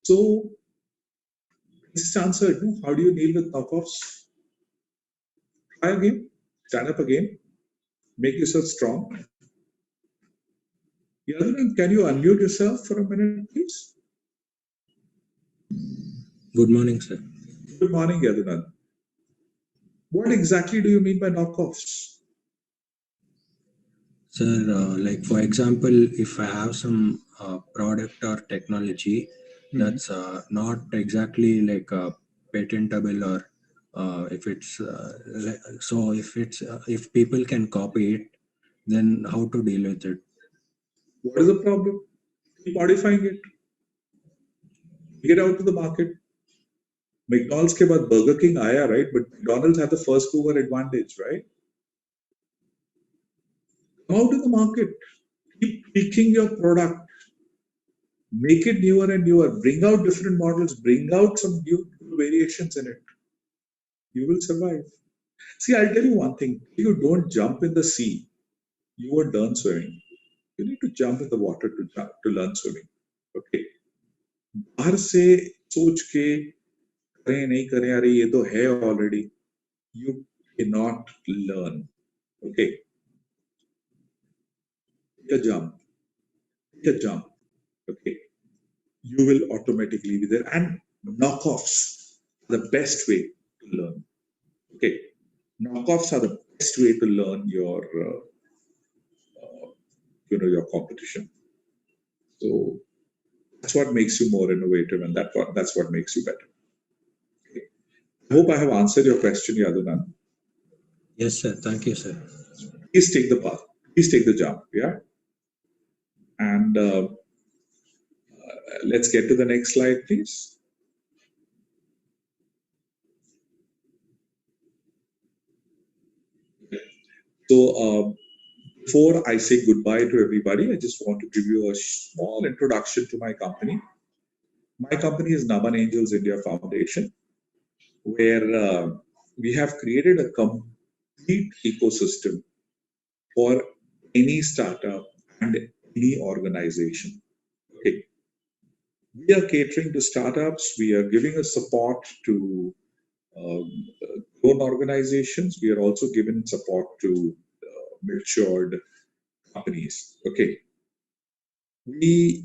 So, this is answered. No? How do you deal with knockoffs? Try again. Stand up again. Make yourself strong. Yadunand, can you unmute yourself for a minute, please? Good morning, sir. Good morning, Yadunand. What exactly do you mean by knockoffs? Sir, like for example, if I have some product or technology that's not exactly like patentable, or if it's so if people can copy it, then how to deal with it? What is the problem? Keep modifying it. Get out to the market. McDonald's के बाद Burger King आया, right? But McDonald's had the first mover advantage, right? Come out to the market. Keep tweaking your product. Make it newer and newer. Bring out different models. Bring out some new variations in it. You will survive. See, I'll tell you one thing. You don't jump in the sea. You won't learn swimming. You need to jump in the water to learn swimming. Okay. बाहर से सोच के करें नहीं करें अरे ये तो है already. You cannot learn. Okay. Take a jump. Take a jump. Okay. You will automatically be there. And knockoffs are the best way to learn. Okay. Knockoffs are the best way to learn your your competition. So that's what makes you more innovative, and that's what makes you better. Okay. I hope I have answered your question, Yadunand. Yes, sir. Thank you, sir. Please take the path. Please take the jump. Yeah. And let's get to the next slide, please. So before I say goodbye to everybody, I just want to give you a small introduction to my company. My company is Naman Angels India Foundation, where we have created a complete ecosystem for any startup and any organization. Okay. We are catering to startups. We are giving a support to grown organizations. We are also giving support to matured companies. Okay. We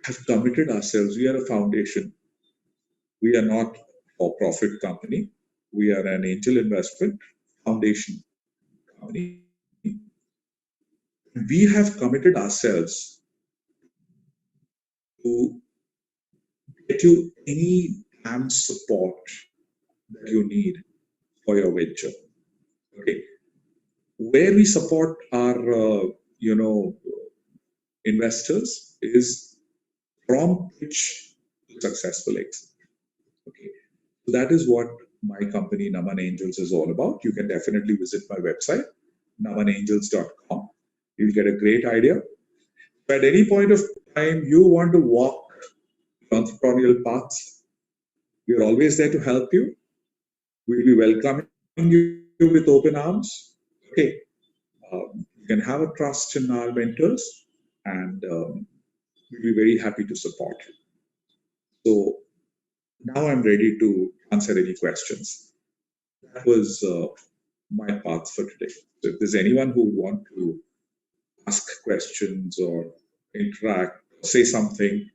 have committed ourselves. We are a foundation. We are not a for-profit company. We are an angel investment foundation company. We have committed ourselves to get you any damn support that you need for your venture. Okay. Where we support our, investors is from pitch to successful exit. Okay. So that is what my company Naman Angels is all about. You can definitely visit my website, namanangels.com. You'll get a great idea. If at any point of time you want to walk the entrepreneurial paths, we're always there to help you. We'll be welcoming you with open arms. Okay. You can have a trust in our mentors, and we'll be very happy to support you. So now I'm ready to answer any questions. That was my path for today. So if there's anyone who would want to ask questions or interact, say something,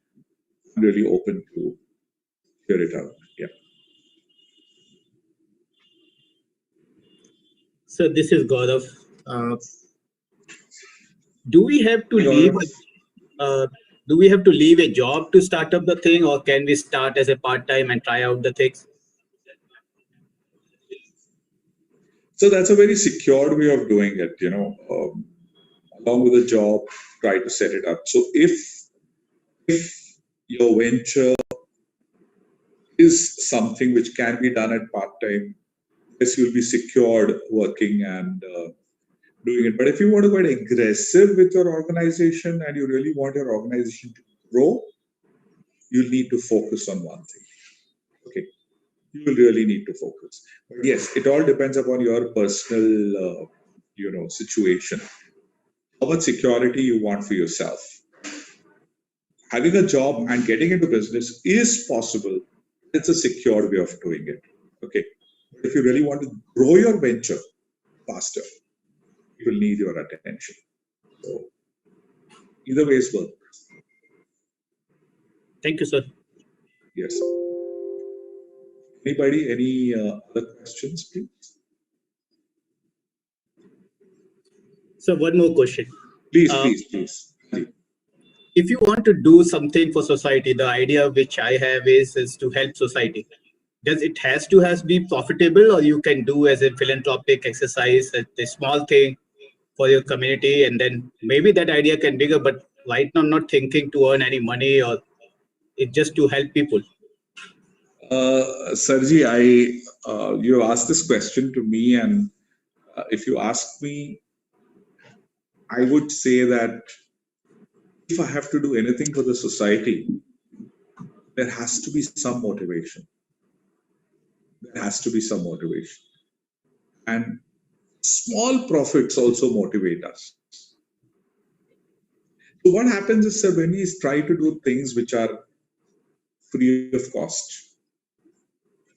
I'm really open to hear it out. Yeah. So this is Gaurav. Do we have to leave? Do we have to leave a job to start up the thing, or can we start as a part-time and try out the things? So that's a very secured way of doing it, along with a job, try to set it up. So if your venture is something which can be done at part-time, yes, you'll be secured working and doing it. But if you want to get aggressive with your organization and you really want your organization to grow, you'll need to focus on one thing. Okay. You will really need to focus. But yes, it all depends upon your personal, situation. How much security you want for yourself. Having a job and getting into business is possible. It's a secure way of doing it. Okay. But if you really want to grow your venture faster, you will need your attention. So either way is work. Thank you, sir. Yes. Anybody, any other questions, please? So one more question. Please. If you want to do something for society, the idea which I have is to help society. Does it has to be profitable, or you can do as a philanthropic exercise, a small thing for your community, and then maybe that idea can be bigger, but right now I'm not thinking to earn any money, or it's just to help people. Sarji, you asked this question to me, and if you ask me, I would say that if I have to do anything for the society, there has to be some motivation. There has to be some motivation. And small profits also motivate us. So what happens is, sir, when we try to do things which are free of cost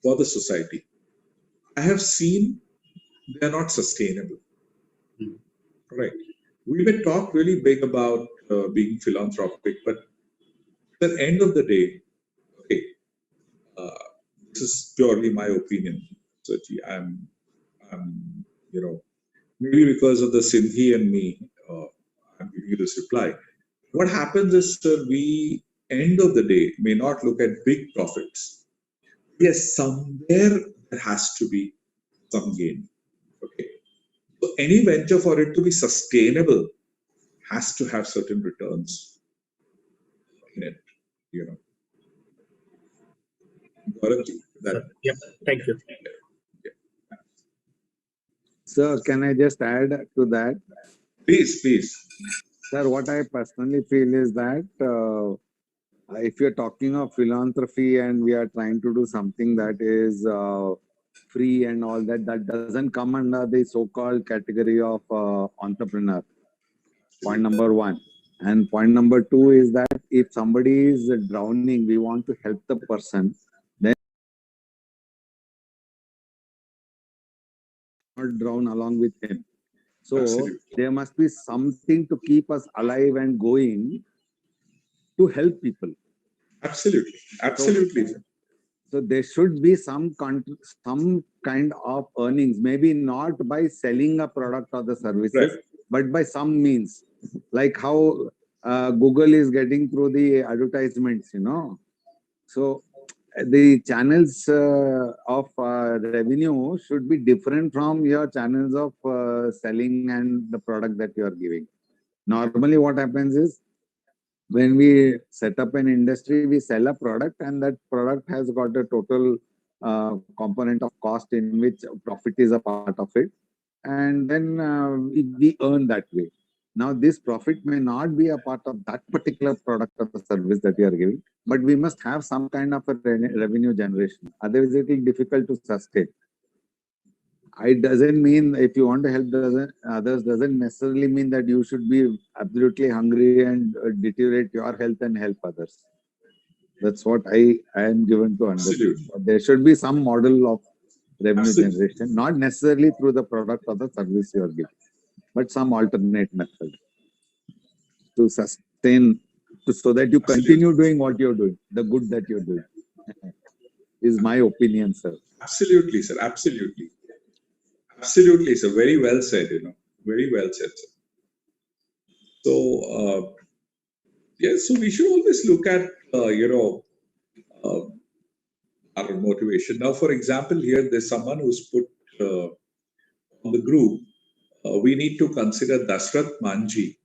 for the society, I have seen they are not sustainable. Right. We may talk really big about being philanthropic, but at the end of the day, okay, this is purely my opinion. So I'm, maybe because of the Sindhi and me, I'm giving you this reply. What happens is, we, end of the day, may not look at big profits. Yes, somewhere there has to be some gain. Okay. So any venture, for it to be sustainable, has to have certain returns in it, Yep. Thank you. Sir, can I just add to that? Please. Sir, what I personally feel is that if you're talking of philanthropy and we are trying to do something that is free and all that, that doesn't come under the so-called category of entrepreneur. Point number one. And point number two is that if somebody is drowning, we want to help the person, then not drown along with him. So Absolutely. there must be something to keep us alive and going to help people. Absolutely. So there should be some kind of earnings, maybe not by selling a product or the services, but by some means, like how Google is getting through the advertisements, So the channels of revenue should be different from your channels of selling and the product that you are giving. Normally what happens is, when we set up an industry, we sell a product, and that product has got a total component of cost in which profit is a part of it. And then we earn that way. Now, this profit may not be a part of that particular product or the service that you are giving, but we must have some kind of a revenue generation. Otherwise, it is difficult to sustain. It doesn't mean if you want to help others, doesn't necessarily mean that you should be absolutely hungry and deteriorate your health and help others. That's what I am given to understand. There should be some model of revenue generation, not necessarily through the product or the service you are giving, but some alternate method. to sustain, so that you continue doing what you're doing, the good that you're doing. Is my opinion, sir. Absolutely, sir. Absolutely. Absolutely, sir. Very well said, Very well said, sir. So, so we should always look at, our motivation. Now, for example, here there's someone who's put on the group, we need to consider Dasrath Manji.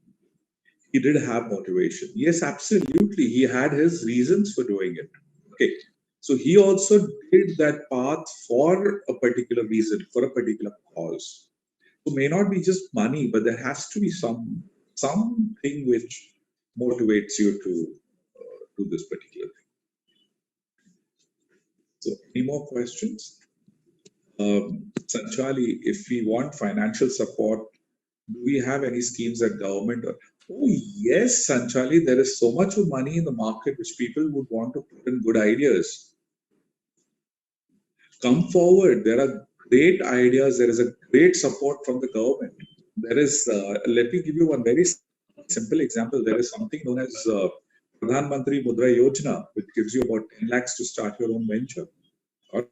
He did have motivation. Yes, absolutely. He had his reasons for doing it. Okay. So he also did that path for a particular reason, for a particular cause. So it may not be just money, but there has to be something which motivates you to do this particular thing. So any more questions? Sanchali, if we want financial support, do we have any schemes at government? Oh yes, Sanchali, there is so much of money in the market which people would want to put in good ideas. Come forward. There are great ideas. There is a great support from the government. There is, let me give you one very simple example. There is something known as Pradhan Mantri Mudra Yojana, which gives you about 10 lakhs to start your own venture. All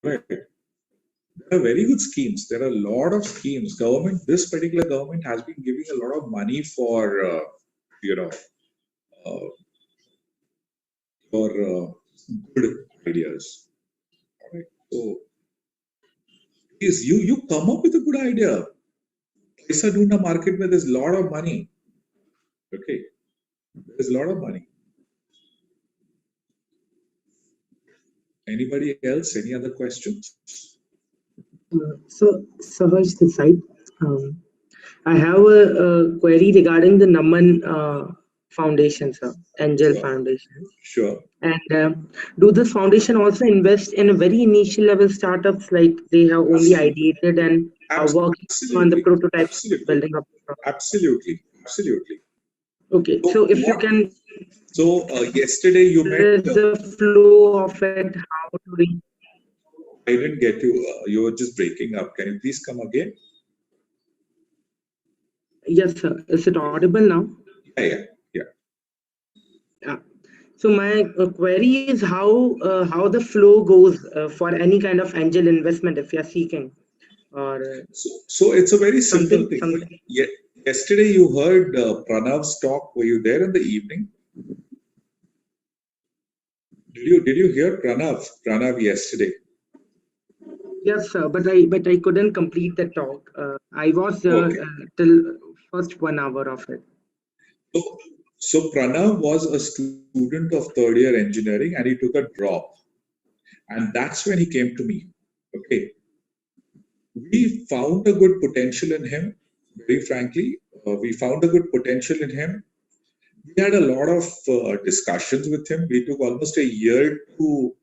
right. There are very good schemes. There are a lot of schemes. This particular government has been giving a lot of money for, good ideas. All right. So, please, you come up with a good idea. Paisa Dunda market where there's a lot of money. Okay. There's a lot of money. Anybody else? Any other questions? So, Sahaj this side. I have a query regarding the Naman Foundation, sir, Angel Foundation. Sure. And do this foundation also invest in a very initial level startups, like they have only ideated and are working on the prototypes, building up? Absolutely. Absolutely. Okay. So if you can. So yesterday you met. There's a flow of it. How to reach. I didn't get you. You were just breaking up. Can you please come again? Yes, sir. Is it audible now? Yeah. Yeah. So my query is how the flow goes for any kind of angel investment if you are seeking, or so it's a very simple thing. Yeah. Yesterday you heard Pranav's talk. Were you there in the evening? Did you hear Pranav yesterday? Yes, sir. But I couldn't complete the talk. I was till first 1 hour of it. So Pranav was a student of third year engineering and he took a drop. And that's when he came to me. Okay. We found a good potential in him. Very frankly, we found a good potential in him. We had a lot of discussions with him. We took almost a year to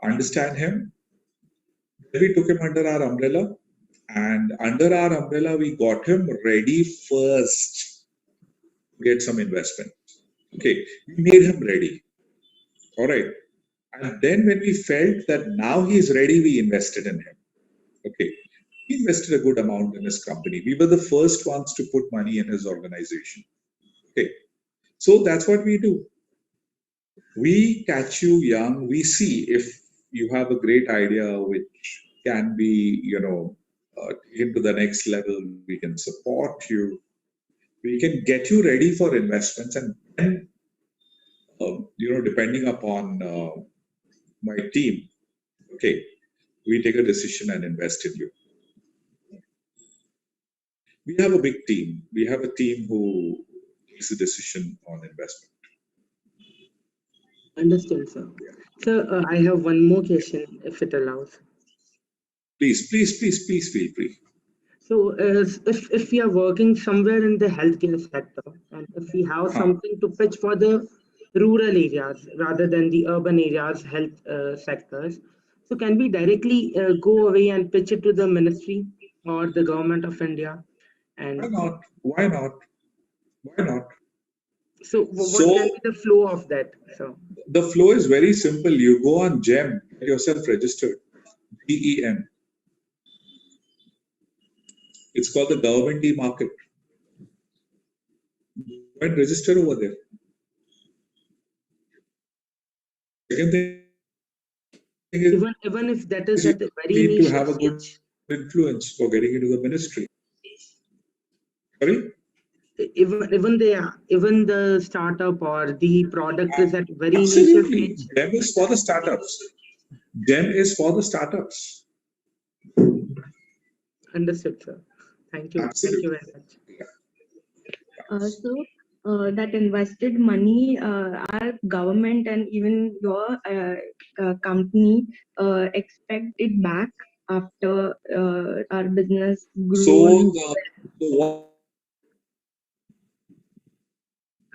understand him. Then we took him under our umbrella. And under our umbrella, we got him ready first to get some investment. Okay, we made him ready. All right. And then when we felt that now he's ready, we invested in him. Okay. We invested a good amount in his company. We were the first ones to put money in his organization. Okay. So that's what we do. We catch you young. We see if you have a great idea which can be, taken to the next level. We can support you. We can get you ready for investments, and then, depending upon my team, okay, we take a decision and invest in you. We have a big team. We have a team who takes a decision on investment. Understood, sir. So I have one more question, if it allows. Please feel free. So if we are working somewhere in the healthcare sector, and if we have something to pitch for the rural areas rather than the urban areas health sectors, so can we directly go away and pitch it to the ministry or the government of India? And Why not? So what can be the flow of that? So the flow is very simple. You go on GEM, get yourself registered. GEM. It's called the government e-market. and register over there. Second thing is, even if that is you at the very need to initial have a good stage. influence for getting into the ministry. Sorry? Even the startup or the product is at very initial Absolutely. stage. GEM is for the startups. GEM is for the startups. Understood, sir. Thank you. Absolutely. Thank you very much. So that invested money, our government and even your company expect it back after our business grown.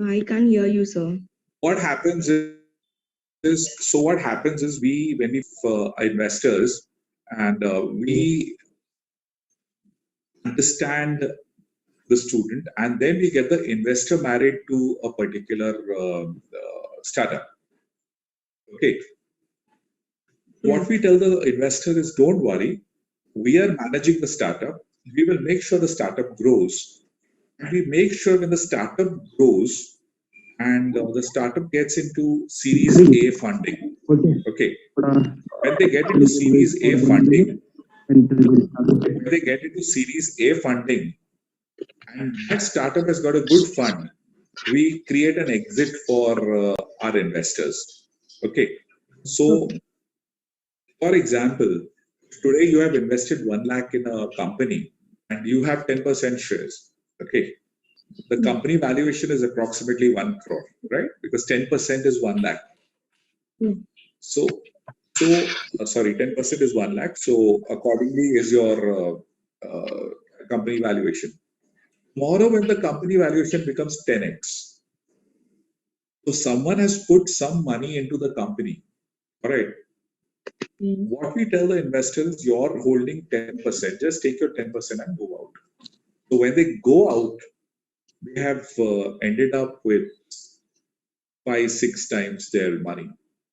I can't hear you, sir. What happens is when we investors and we understand the student, and then we get the investor married to a particular startup. Okay. What we tell the investor is, don't worry, we are managing the startup. We will make sure the startup grows. And we make sure when the startup grows and the startup gets into Series A funding. Okay. When they get into Series A funding, and that startup has got a good fund, we create an exit for our investors. Okay. So, for example, today you have invested 1 lakh in a company and you have 10% shares. Okay. The company valuation is approximately 1 crore, right? Because 10% is 1 lakh. So, sorry, 10% is 1 lakh. So, accordingly is your company valuation. Tomorrow, when the company valuation becomes 10x, so someone has put some money into the company, all right? What we tell the investors, you're holding 10%, just take your 10% and go out. So when they go out, they have ended up with 5-6 times their money.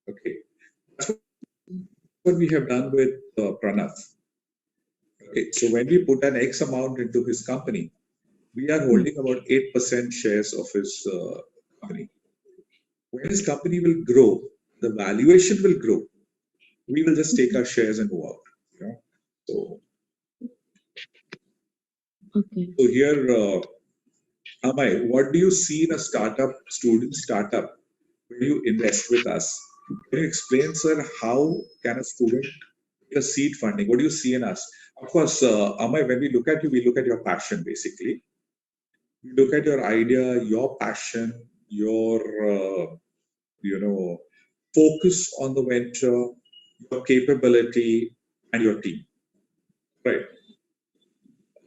Okay, that's what we have done with Pranav. Okay, so when we put an X amount into his company, we are holding about 8% shares of his company. When his company will grow, the valuation will grow. We will just take our shares and go out. You know? So here, Amay, what do you see in a student startup, when you invest with us? Can you explain, sir, how can a student get a seed funding? What do you see in us? Of course, Amay, when we look at you, we look at your passion, basically. We look at your idea, your passion, your, focus on the venture, your capability, and your team. Right.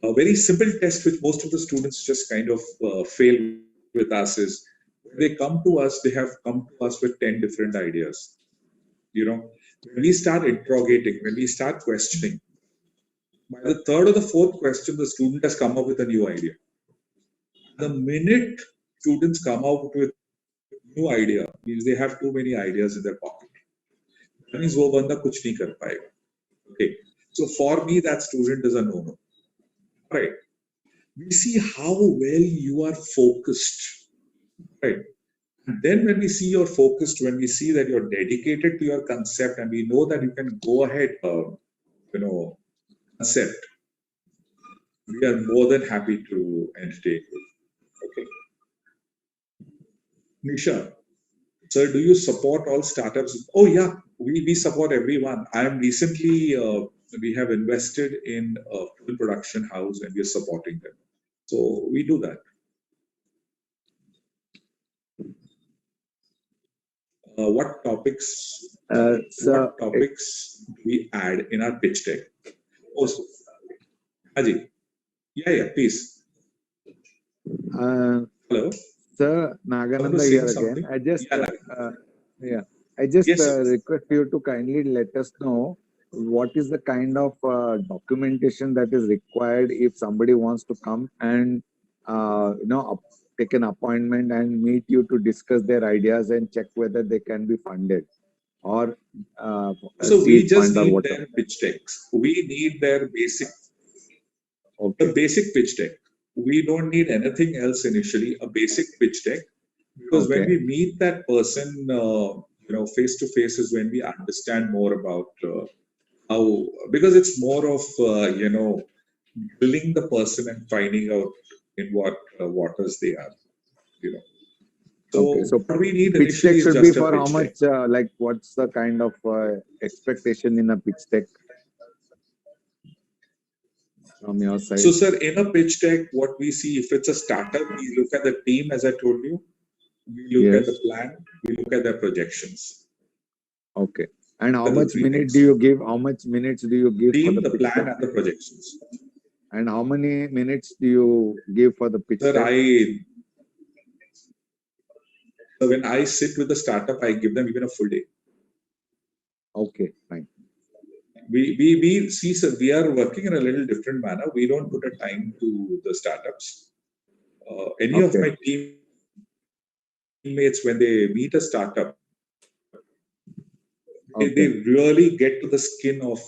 A very simple test which most of the students just kind of fail with us is, when they come to us, they have come to us with 10 different ideas. You know, when we start interrogating, when we start questioning, by the third or the fourth question, the student has come up with a new idea. The minute students come out with new idea, means they have too many ideas in their pocket. That means wo banda kuch nahi kar payega. Okay. So for me, that student is a no-no. Right. We see how well you are focused. Right. And then when we see you're focused, when we see that you're dedicated to your concept, and we know that you can go ahead, concept, we are more than happy to entertain you. Okay. Nisha, sir, do you support all startups? Oh yeah, we support everyone. I am recently, we have invested in a film production house and we are supporting them. So we do that. What topics do we add in our pitch deck? Also, Haji. Yeah, please. Hello. Sir, Nagananda here again. I just request you to kindly let us know what is the kind of documentation that is required if somebody wants to come and take an appointment and meet you to discuss their ideas and check whether they can be funded, or so we just need their pitch decks. We need their basic, the basic pitch deck. we don't need anything else initially, a basic pitch deck, because when we meet that person, face to face is when we understand more about how, because it's more of, building the person and finding out in what waters they are, So, So what we need pitch initially deck is should just be a for how pitch deck. much, like what's the kind of expectation in a pitch deck from your side? So, sir, in a pitch deck, what we see, if it's a startup, we look at the team, as I told you, we look at the plan, we look at their projections. Okay. And how Those are the much three minute things. do you give? How much minutes do you give for Team, the the pitch plan, deck? and the projections. And how many minutes do you give for the pitch Sir, deck? when I sit with the startup, I give them even a full day. Okay, fine. We see, sir, we are working in a little different manner. We don't put a time to the startups. Any of my teammates, when they meet a startup, they really get to the skin of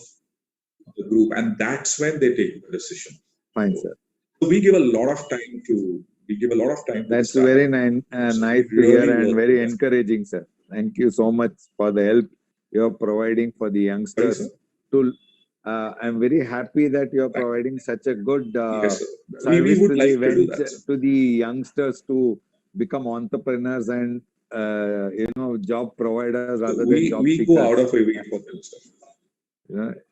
the group, and that's when they take the decision. Fine, sir. So we give a lot of time to. That's very nice to hear and very encouraging, sir. Thank you so much for the help you're providing for the youngsters. I'm very happy that you're providing such a good service to the youngsters to become entrepreneurs and job providers rather than job seekers. We go out of our way for them, sir.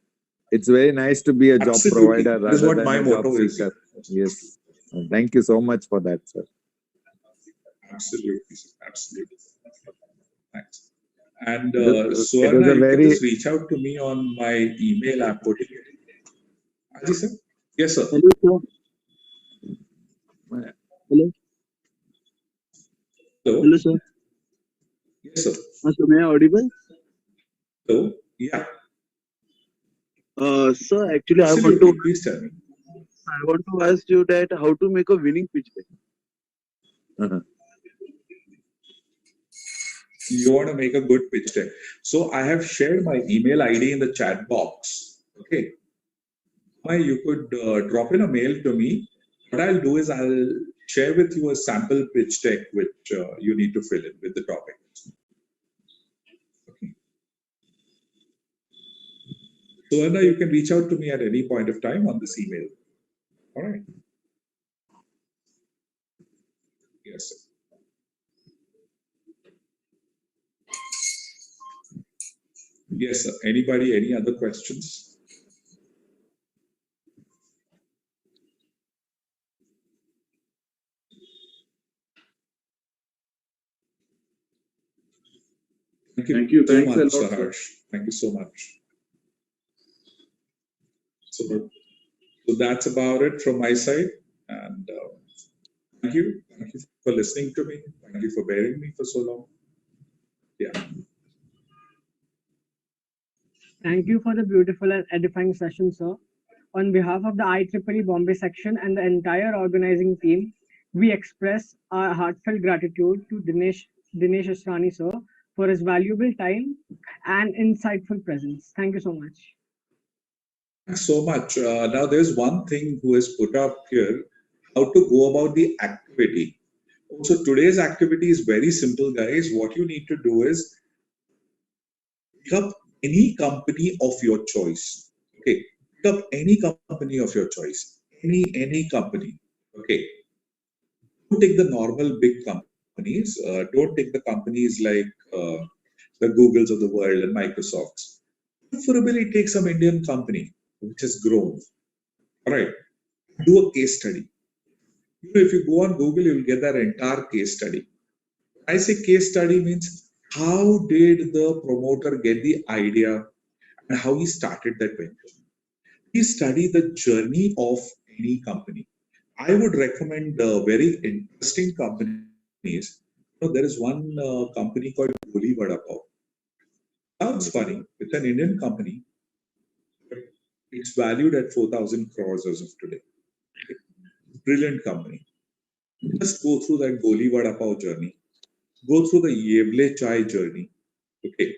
It's very nice to be a job provider rather than a job seeker. Yes. Thank you so much for that, sir. Absolutely, sir. Absolutely. Thanks. And Suvarna, you can just reach out to me on my email. I'm putting it. Aji, sir? Yes, sir. Hello, sir. Hello. Hello. Hello, sir. Yes, sir. So, am I audible? Hello. Yeah. Sir, actually, Absolutely. Please tell me. I want to ask you that how to make a winning pitch deck. You want to make a good pitch deck. So I have shared my email ID in the chat box. Okay. You could drop in a mail to me. What I'll do is I'll share with you a sample pitch deck which you need to fill in with the topic. Okay. So Anna, you can reach out to me at any point of time on this email. All right. Yes, sir. Yes, sir. Anybody, any other questions? Thank you so much, Harsh. Thank you so much. So that's about it from my side. And thank you. Thank you for listening to me. Thank you for bearing me for so long. Yeah. Thank you for the beautiful and edifying session, sir. On behalf of the IEEE Bombay section and the entire organizing team, we express our heartfelt gratitude to Dinesh Israni, sir, for his valuable time and insightful presence. Thank you so much. Thanks so much. Now, there's one thing who has put up here, how to go about the activity. So today's activity is very simple, guys. What you need to do is pick up any company of your choice. Okay, pick up any company of your choice. Any company. Okay. Don't take the normal big companies. Don't take the companies like the Googles of the world and Microsofts. Preferably take some Indian company which has grown. All right. Do a case study. If you go on Google, you will get that entire case study. I say case study means how did the promoter get the idea and how he started that venture. Please study the journey of any company. I would recommend very interesting companies. There is one company called Goli Vada Pav. Sounds funny. It's an Indian company. But it's valued at 4,000 crores as of today. Brilliant company. Just go through that Goli Vada Pav journey. Go through the Yevle Chai journey. Okay.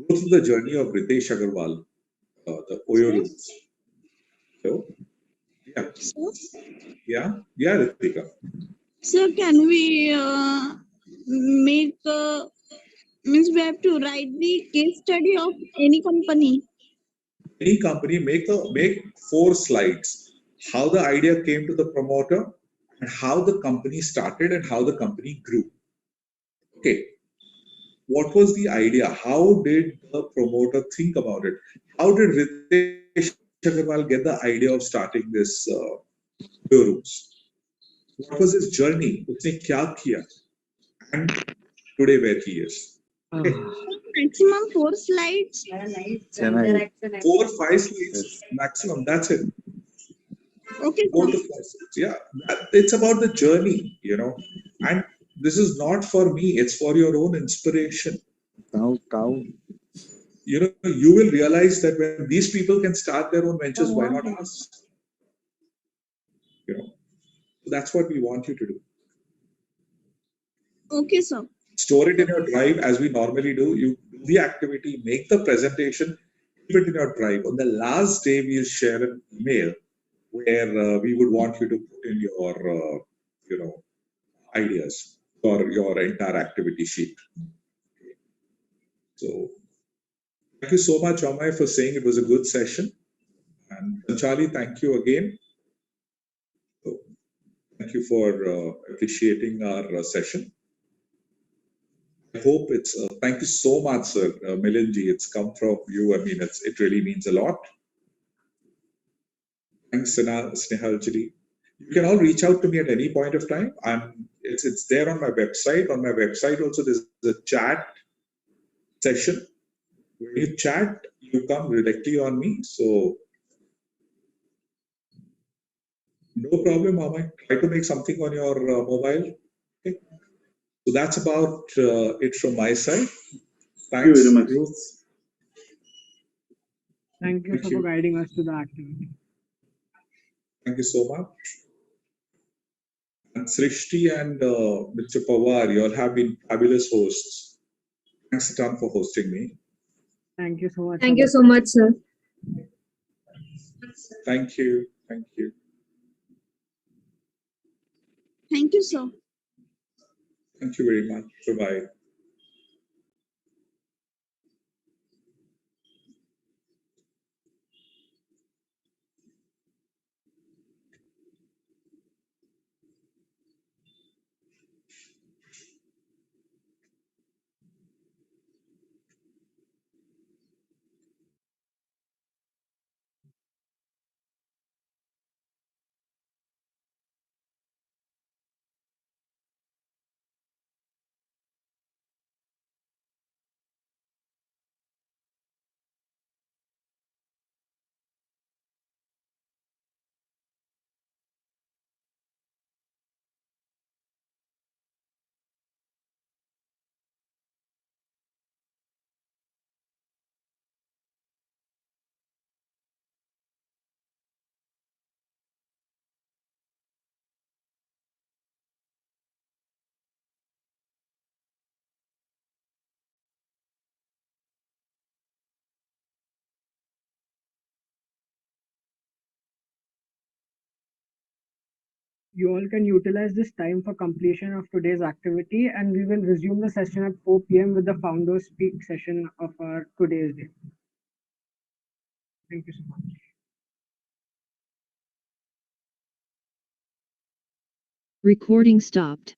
Go through the journey of Ritesh Agarwal, the Oyo Rooms. So Yeah. So, Yeah. Yeah, Ritika. so can we make means we have to write the case study of any company? Any company make 4 slides. How the idea came to the promoter, and how the company started, and how the company grew. Okay. What was the idea? How did the promoter think about it? How did Ritesh Agarwal get the idea of starting this showrooms? What was his journey? Usne kya kiya? And today where he is. Okay. Maximum 4 slides. 4 or 5 slides maximum. That's it. Okay, 4 to 5 slides. Yeah, it's about the journey, and this is not for me. It's for your own inspiration. Cow. You will realize that when these people can start their own ventures, why not us? That's what we want you to do. Okay, sir. Store it in your drive as we normally do. You do the activity, make the presentation, keep it in your drive. On the last day, we'll share an email where we would want you to put in your, ideas or your entire activity sheet. So, thank you so much, Amay, for saying it was a good session. And Charlie, thank you again. So, thank you for appreciating our session. I hope it's. Thank you so much, sir, Milinji. It's come from you. I mean, it really means a lot. Thanks, Snehalji. You can all reach out to me at any point of time. It's there on my website. On my website also, there's a chat session. When you chat, you come directly on me. So no problem, Mama. Try to make something on your mobile. Okay. So that's about it from my side. Thank you very much. Ruth. Thank you for guiding us to the activity. Thank you so much. And Srishti and Mr. Pawar, you all have been fabulous hosts. Thanks a ton for hosting me. Thank you so much. Thank you so much, sir. Thank you. Thank you. Thank you, sir. Thank you very much. Bye-bye. You all can utilize this time for completion of today's activity, and we will resume the session at 4 p.m. with the Founders Speak session of our today's day. Thank you so much. Recording stopped.